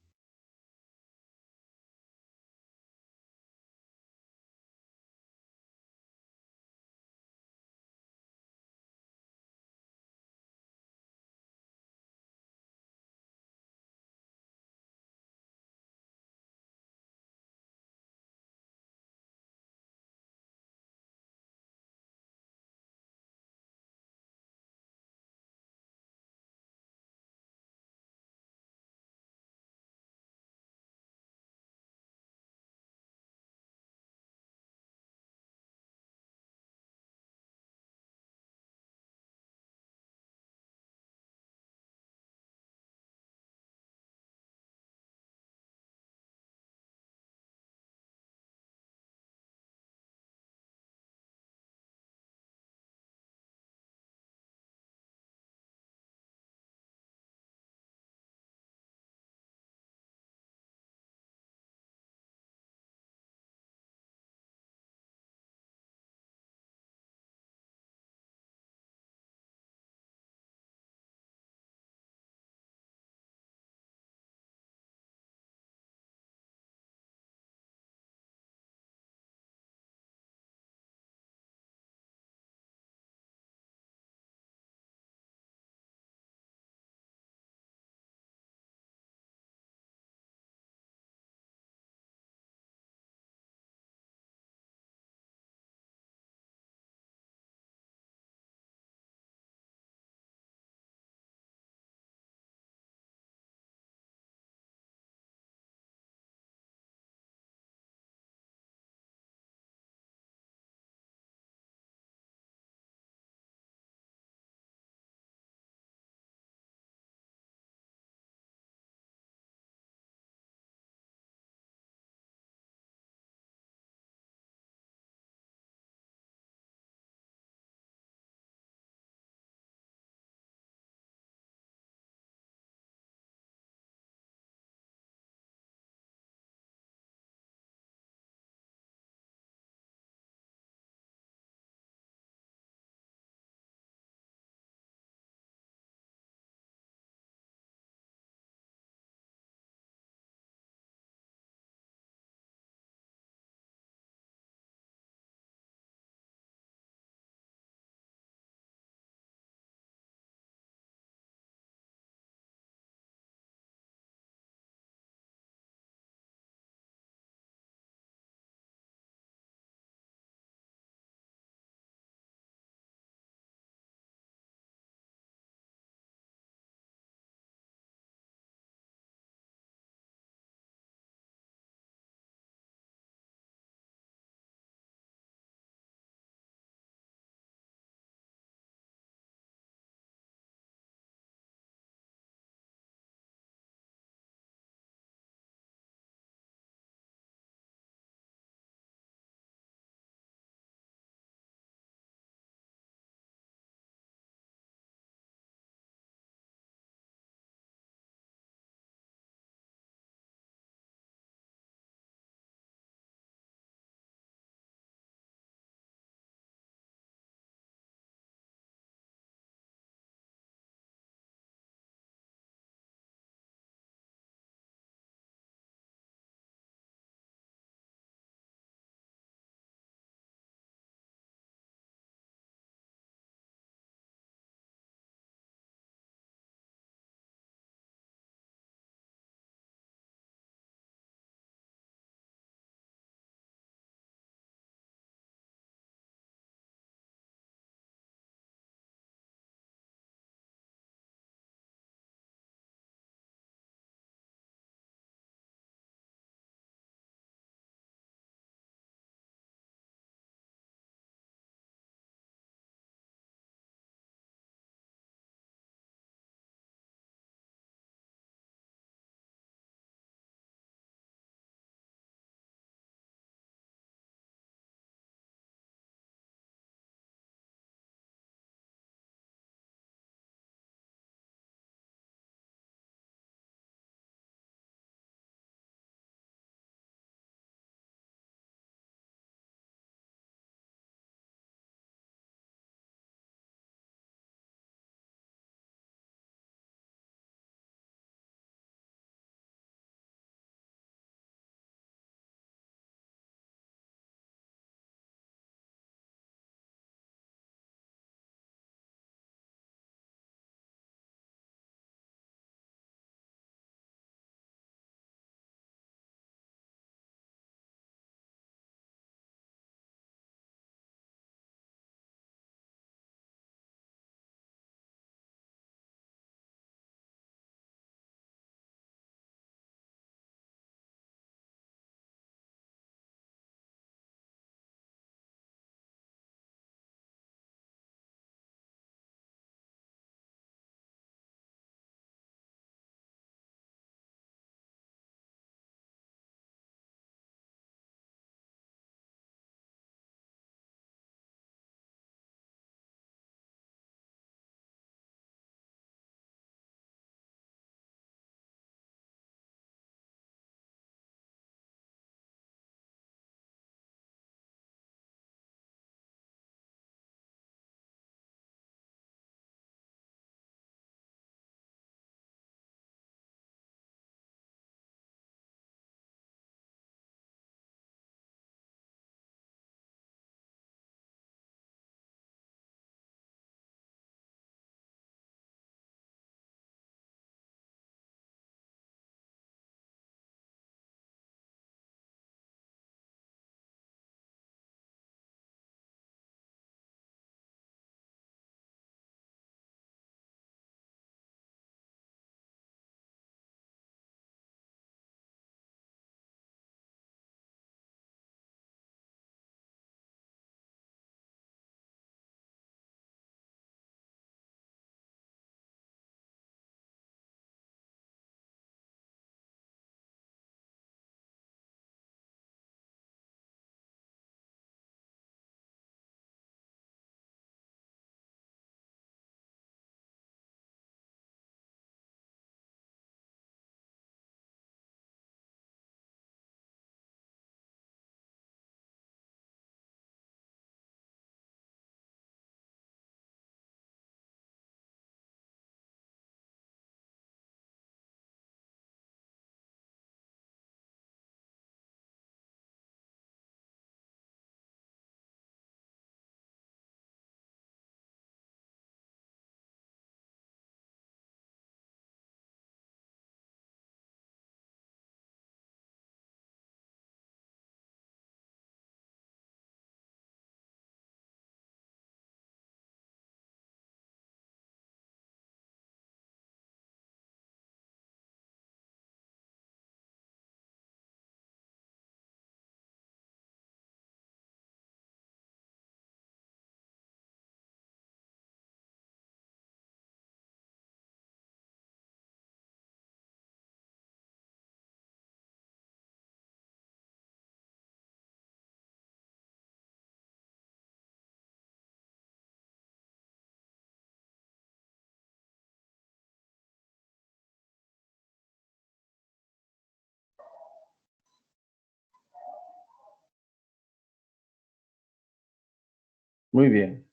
Muy bien.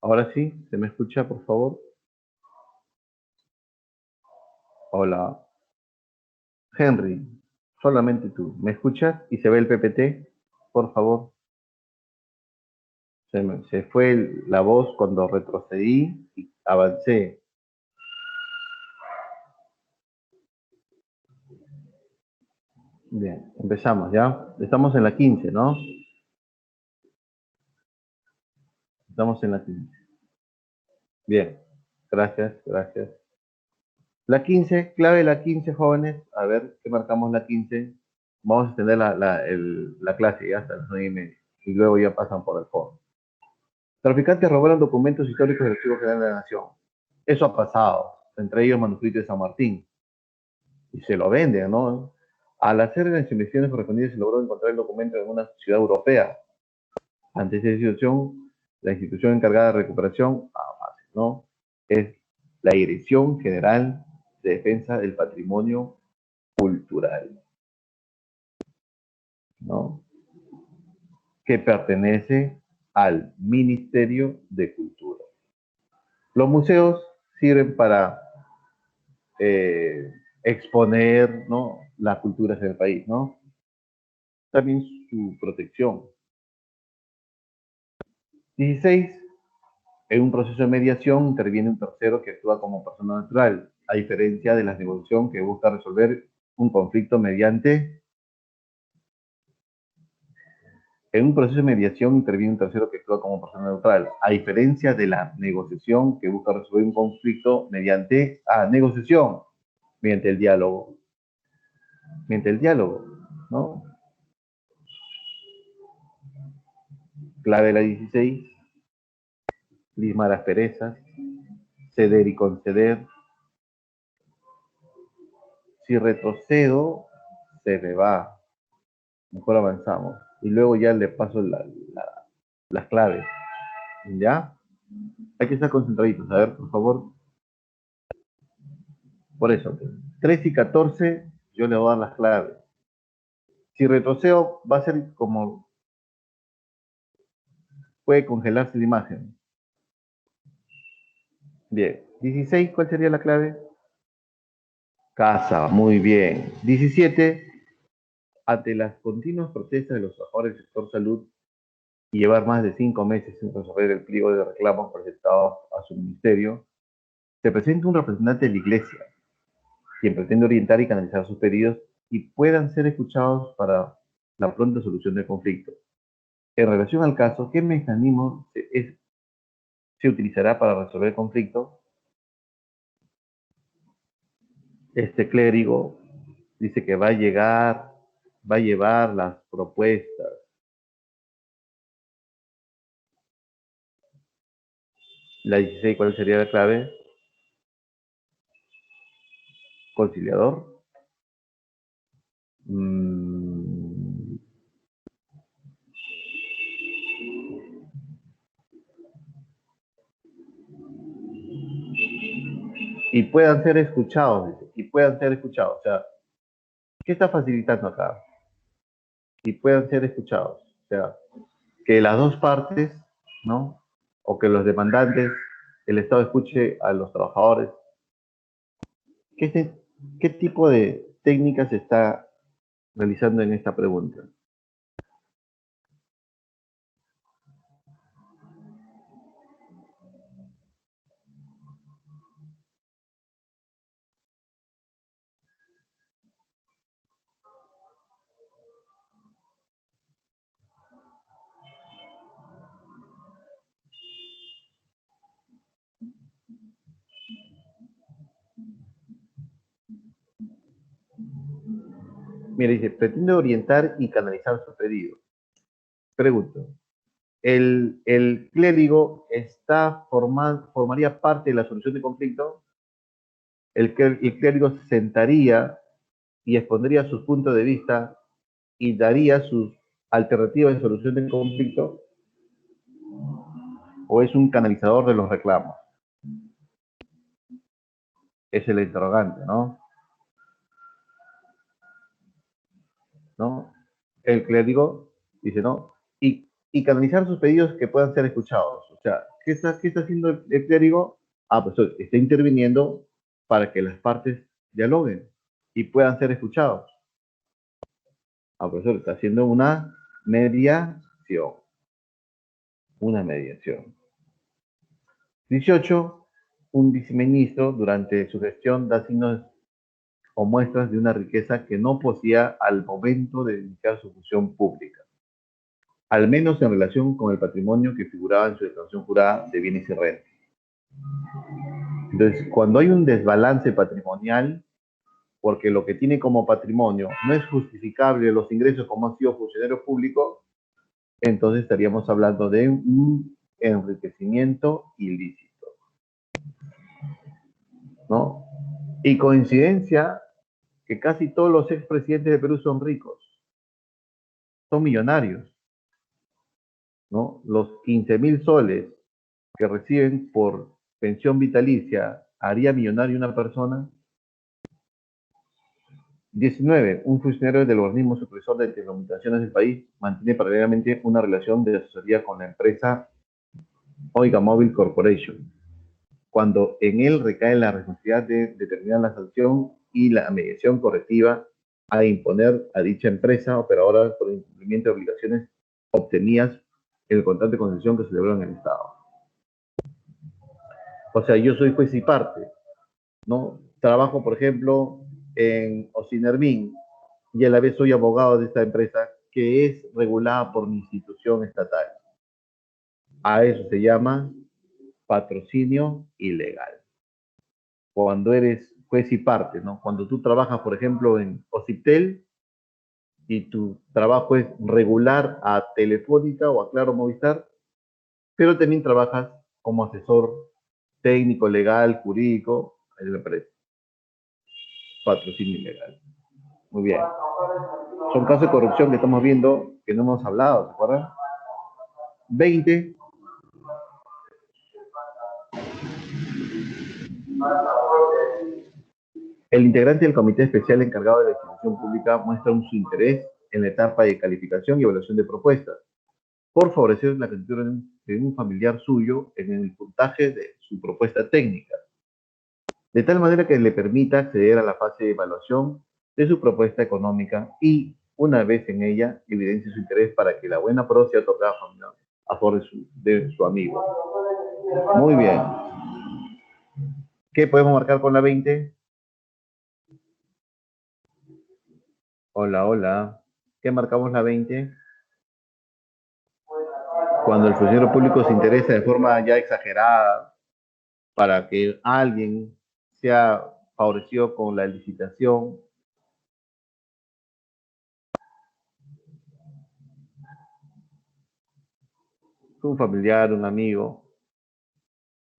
Ahora sí, ¿se me escucha, por favor? Hola. Henry, solamente tú. ¿Me escuchas? ¿Y se ve el PPT? Por favor. Se fue la voz cuando retrocedí y avancé. Bien, empezamos ya. Estamos en la 15, ¿no? Estamos en la 15. Bien, gracias, gracias. La 15, clave de la 15, jóvenes. A ver, ¿qué marcamos la 15? Vamos a extender la clase ya hasta las 9:30. Y luego ya pasan por el foro. Traficantes robaron documentos históricos del Archivo General de la Nación. Eso ha pasado, entre ellos manuscritos de San Martín. Y se lo venden, ¿no? Al hacer las investigaciones correspondientes se logró encontrar el documento en una ciudad europea. Ante esa situación, la institución encargada de recuperación, fácil, ¿no? Es la Dirección General de Defensa del Patrimonio Cultural, ¿no? Que pertenece al Ministerio de Cultura. Los museos sirven para exponer, ¿no?, las culturas del país, ¿no? También su protección. 16. En un proceso de mediación interviene un tercero que actúa como persona natural, a diferencia de la negociación que busca resolver un conflicto mediante. En un proceso de mediación interviene un tercero que actúa como persona neutral, a diferencia de la negociación que busca resolver un conflicto mediante negociación, mediante el diálogo. Mediante el diálogo, ¿no? Clave de la 16, lisma las perezas, ceder y conceder. Si retrocedo, se me va. Mejor avanzamos. Y luego ya le paso las claves. ¿Ya? Hay que estar concentraditos. A ver, por favor. Por eso. 3 y 14, yo le voy a dar las claves. Si retrocedo, va a ser como puede congelarse la imagen. Bien. 16, ¿cuál sería la clave? Casa, muy bien. 17, ante las continuas protestas de los trabajadores del sector salud y llevar más de 5 meses sin resolver el pliego de reclamos presentados a su ministerio, se presenta un representante de la Iglesia, quien pretende orientar y canalizar sus pedidos y puedan ser escuchados para la pronta solución del conflicto. En relación al caso, ¿qué mecanismo se utilizará para resolver el conflicto? Este clérigo dice que va a llevar las propuestas. La 16, ¿cuál sería la clave? Conciliador. Mm, y puedan ser escuchados, dice, y puedan ser escuchados. O sea, ¿qué está facilitando acá? Y puedan ser escuchados. O sea, que las dos partes, ¿no? O que los demandantes, el Estado escuche a los trabajadores. ¿Qué, qué tipo de técnicas se está realizando en esta pregunta? Mira, dice, pretende orientar y canalizar su pedido. Pregunto, ¿el clérigo formaría parte de la solución de conflicto? El clérigo se sentaría y expondría sus puntos de vista y daría sus alternativas de solución del conflicto, o es un canalizador de los reclamos. Es el interrogante, ¿no? ¿No? El clérigo dice, ¿no? Y y canalizar sus pedidos que puedan ser escuchados. O sea, qué está haciendo el clérigo? Ah, pues está interviniendo para que las partes dialoguen y puedan ser escuchados. Ah, profesor, está haciendo mediación. Una mediación. 18. Un viceministro durante su gestión da signos o muestras de una riqueza que no poseía al momento de iniciar su función pública, al menos en relación con el patrimonio que figuraba en su declaración jurada de bienes y rentas. Entonces, cuando hay un desbalance patrimonial, porque lo que tiene como patrimonio no es justificable los ingresos como ha sido funcionario público, entonces estaríamos hablando de un enriquecimiento ilícito, ¿no? Y coincidencia que casi todos los expresidentes de Perú son ricos, son millonarios, ¿no? Los 15.000 soles que reciben por pensión vitalicia, ¿haría millonario una persona? 19. Un funcionario del organismo supervisor de telecomunicaciones del país mantiene paralelamente una relación de asesoría con la empresa Oiga Mobile Corporation, cuando en él recae la responsabilidad de determinar la sanción y la mediación correctiva a imponer a dicha empresa operadora por incumplimiento de obligaciones obtenidas en el contrato de concesión que celebró en el Estado. O sea, yo soy juez y parte, ¿no? Trabajo, por ejemplo, en Ocinermin y a la vez soy abogado de esta empresa que es regulada por mi institución estatal. A eso se llama patrocinio ilegal. Cuando eres juez y parte, ¿no? Cuando tú trabajas, por ejemplo, en Ociptel y tu trabajo es regular a Telefónica o a Claro Movistar, pero también trabajas como asesor técnico, legal, jurídico en la empresa. Patrocinio ilegal. Muy bien. Son casos de corrupción que estamos viendo que no hemos hablado, ¿se acuerdan? 20. El integrante del comité especial encargado de la distribución pública muestra su interés en la etapa de calificación y evaluación de propuestas, por favorecer la candidatura de un familiar suyo en el puntaje de su propuesta técnica, de tal manera que le permita acceder a la fase de evaluación de su propuesta económica y, una vez en ella, evidencie su interés para que la buena pro sea otorgada a favor de su amigo. Muy bien. ¿Qué podemos marcar con la 20? Hola, hola. ¿Qué marcamos la 20? Cuando el funcionario público se interesa de forma ya exagerada para que alguien sea favorecido con la licitación. Un familiar, un amigo,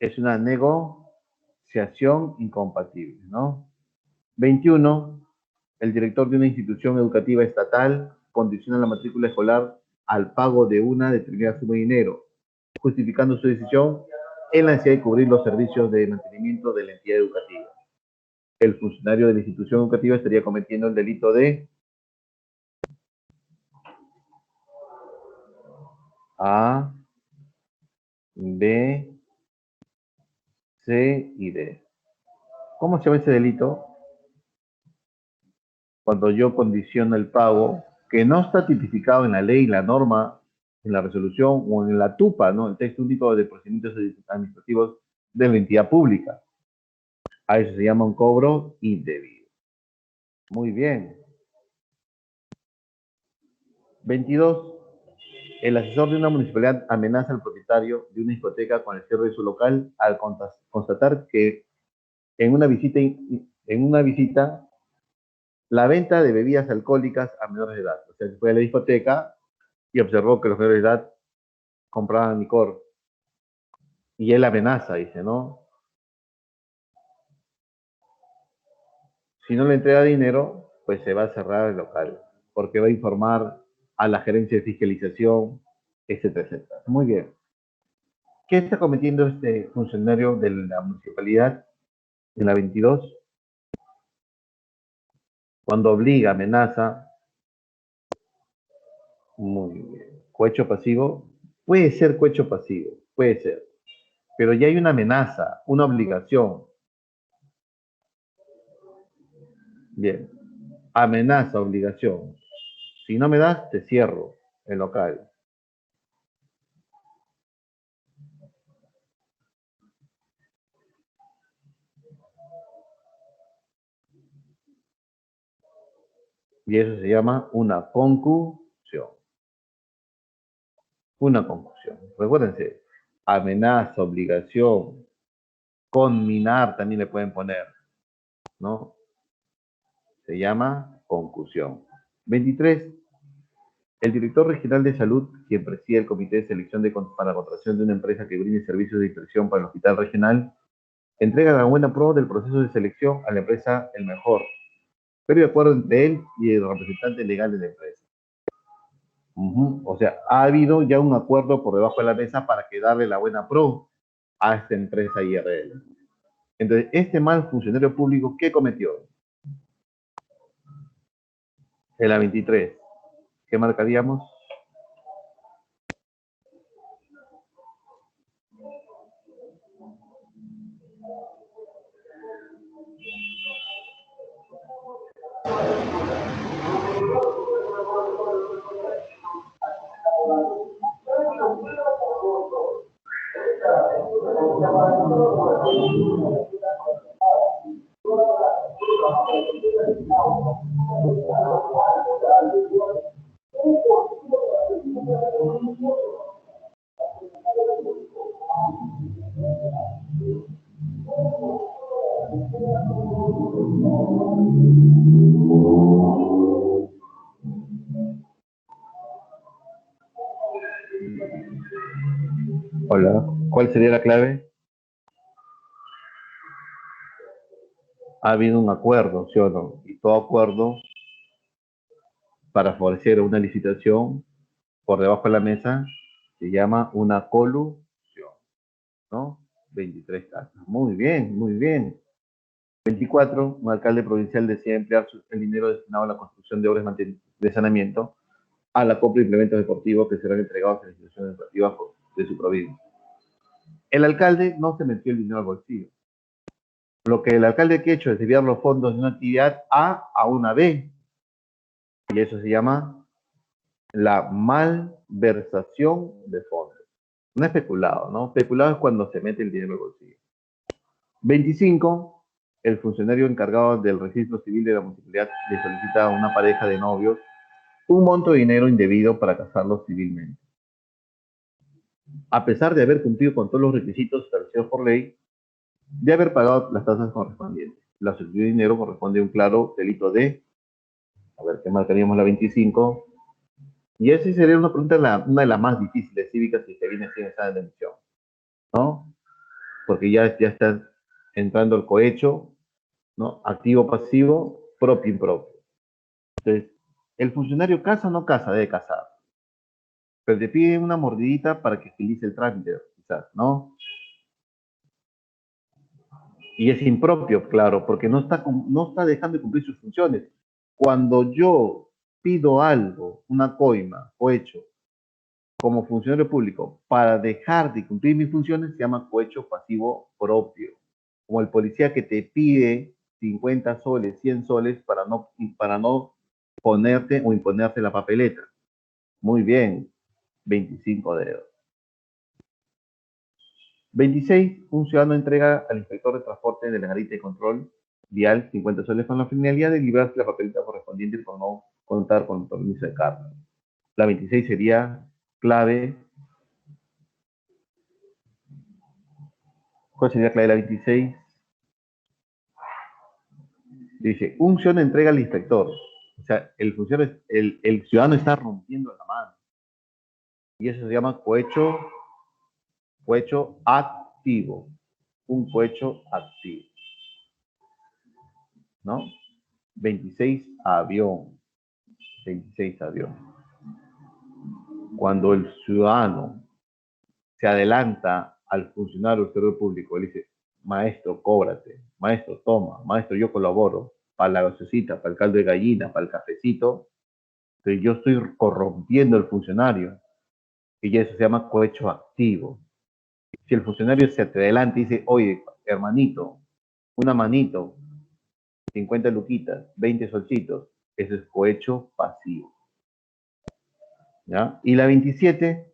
es una negociación incompatible, ¿no? 21. El director de una institución educativa estatal condiciona la matrícula escolar al pago de una determinada suma de dinero, justificando su decisión en la necesidad de cubrir los servicios de mantenimiento de la entidad educativa. El funcionario de la institución educativa estaría cometiendo el delito de A, B, C y D. ¿Cómo se llama ese delito? Cuando yo condiciono el pago, que no está tipificado en la ley, la norma, en la resolución o en la TUPA, ¿no? El texto único de procedimientos administrativos de la entidad pública. A eso se llama un cobro indebido. Muy bien. 22. El asesor de una municipalidad amenaza al propietario de una discoteca con el cierre de su local al constatar que en una visita la venta de bebidas alcohólicas a menores de edad. O sea, fue a la discoteca y observó que los menores de edad compraban licor. Y él amenaza, dice, ¿no? Si no le entrega dinero, pues se va a cerrar el local, porque va a informar a la gerencia de fiscalización, etcétera, etcétera. Muy bien. ¿Qué está cometiendo este funcionario de la municipalidad en la 22? Cuando obliga, amenaza. Muy bien. Cohecho pasivo, puede ser cohecho pasivo, puede ser, pero ya hay una amenaza, una obligación. Bien, amenaza, obligación. Si no me das, te cierro el local. Y eso se llama una concusión. Una concusión. Recuérdense, amenaza, obligación, conminar también le pueden poner, ¿no? Se llama concusión. 23. El director regional de salud, quien preside el comité de selección para la contratación de una empresa que brinde servicios de inspección para el hospital regional, entrega la buena prueba del proceso de selección a la empresa El Mejor, pero de acuerdo entre él y el representante legal de la empresa. O sea, ha habido ya un acuerdo por debajo de la mesa para que darle la buena pro a esta empresa IRL. Entonces, este mal funcionario público, ¿qué cometió? En la 23, ¿qué marcaríamos? Hola, ¿cuál sería la clave? Ha habido un acuerdo, ¿sí o no? Y todo acuerdo para favorecer una licitación por debajo de la mesa se llama una colusión, ¿no? 23 casos. Muy bien, muy bien. 24, un alcalde provincial decide emplear el dinero destinado a la construcción de obras de saneamiento a la compra de implementos deportivos que serán entregados a las instituciones educativas de su provincia. El alcalde no se metió el dinero al bolsillo. Lo que el alcalde ha hecho es desviar los fondos de una actividad A una B. Y eso se llama la malversación de fondos. No especulado, ¿no? Especulado es cuando se mete el dinero al bolsillo. 25. El funcionario encargado del registro civil de la municipalidad le solicita a una pareja de novios un monto de dinero indebido para casarlos civilmente. A pesar de haber cumplido con todos los requisitos establecidos por ley, de haber pagado las tasas correspondientes. La solicitud de dinero corresponde a un claro delito de, a ver, ¿qué marcaríamos la 25? Y esa sería una pregunta, una de las más difíciles cívicas si se viene sin esa emisión, ¿no? Porque ya está entrando el cohecho, ¿no? Activo, pasivo, propio, impropio. Entonces, el funcionario casa o no casa, debe casar. Pero te pide una mordidita para que agilice el trámite, quizás, ¿no? Y es impropio, claro, porque no está dejando de cumplir sus funciones. Cuando yo pido algo, una coima, cohecho, como funcionario público, para dejar de cumplir mis funciones, se llama cohecho pasivo propio. Como el policía que te pide 50 soles, 100 soles para no ponerte o imponerte la papeleta. Muy bien, 25 dedos. 26. Un ciudadano entrega al inspector de transporte de la garita de control vial 50 soles con la finalidad de librarse la papeleta correspondiente por no contar con el permiso de carga. La 26 sería clave. ¿Cuál sería la clave de la 26? Dice, un ciudadano entrega al inspector. O sea, el ciudadano está rompiendo la mano. Y eso se llama cohecho activo. Un cohecho activo. ¿No? 26, avión. 26, avión. Cuando el ciudadano se adelanta al funcionario del servidor público, le dice, maestro, cóbrate, maestro, toma, maestro, yo colaboro, para la gaseosita, para el caldo de gallina, para el cafecito, pero yo estoy corrompiendo al funcionario. Y eso se llama cohecho activo. Si el funcionario se adelanta y dice, oye, hermanito, una manito, 50 luquitas, 20 solcitos, eso es cohecho pasivo. ¿Ya? Y la 27,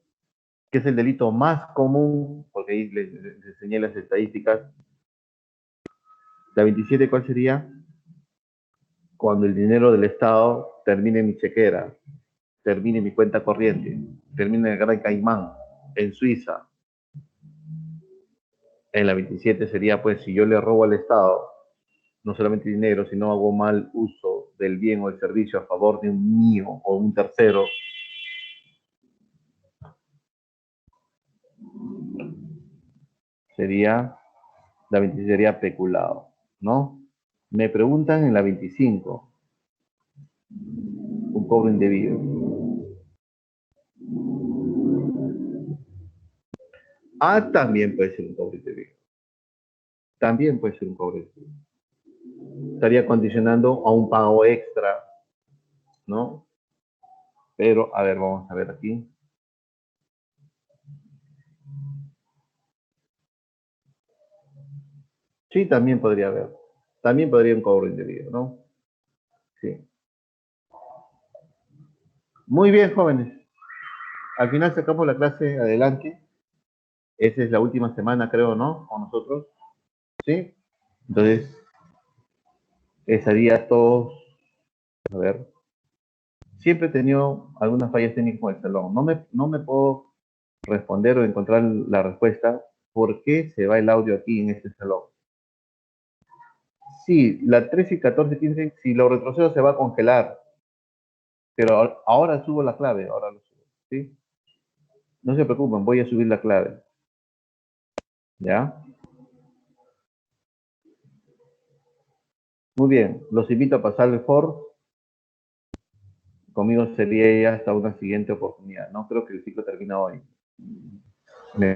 que es el delito más común, porque ahí les enseñé las estadísticas. La 27, ¿cuál sería? Cuando el dinero del Estado termine en mi chequera, termine en mi cuenta corriente, termine en el Gran Caimán, en Suiza. En la 27 sería, pues, si yo le robo al Estado, no solamente dinero, sino hago mal uso del bien o el servicio a favor de un mío o un tercero, sería, la 26 sería peculado, ¿no? Me preguntan en la 25, un cobro indebido. Ah, también puede ser un cobro indebido. También puede ser un cobro indebido. Estaría condicionando a un pago extra, ¿no? Pero, a ver, vamos a ver aquí. Sí, también podría haber. También podría un cobro indebido, ¿no? Sí. Muy bien, jóvenes. Al final sacamos la clase adelante. Esa es la última semana, creo, ¿no? Con nosotros. ¿Sí? Entonces, estaría todos, a ver, siempre he tenido algunas fallas técnicas con el salón. No me puedo responder o encontrar la respuesta. ¿Por qué se va el audio aquí en este salón? Sí, la 13 y 14, 15, si lo retrocedo se va a congelar. Pero ahora subo la clave, ahora lo subo. ¿Sí? No se preocupen, voy a subir la clave. ¿Ya? Muy bien, los invito a pasar el foro. Conmigo sería ya hasta una siguiente oportunidad. No creo que el ciclo termine hoy. Me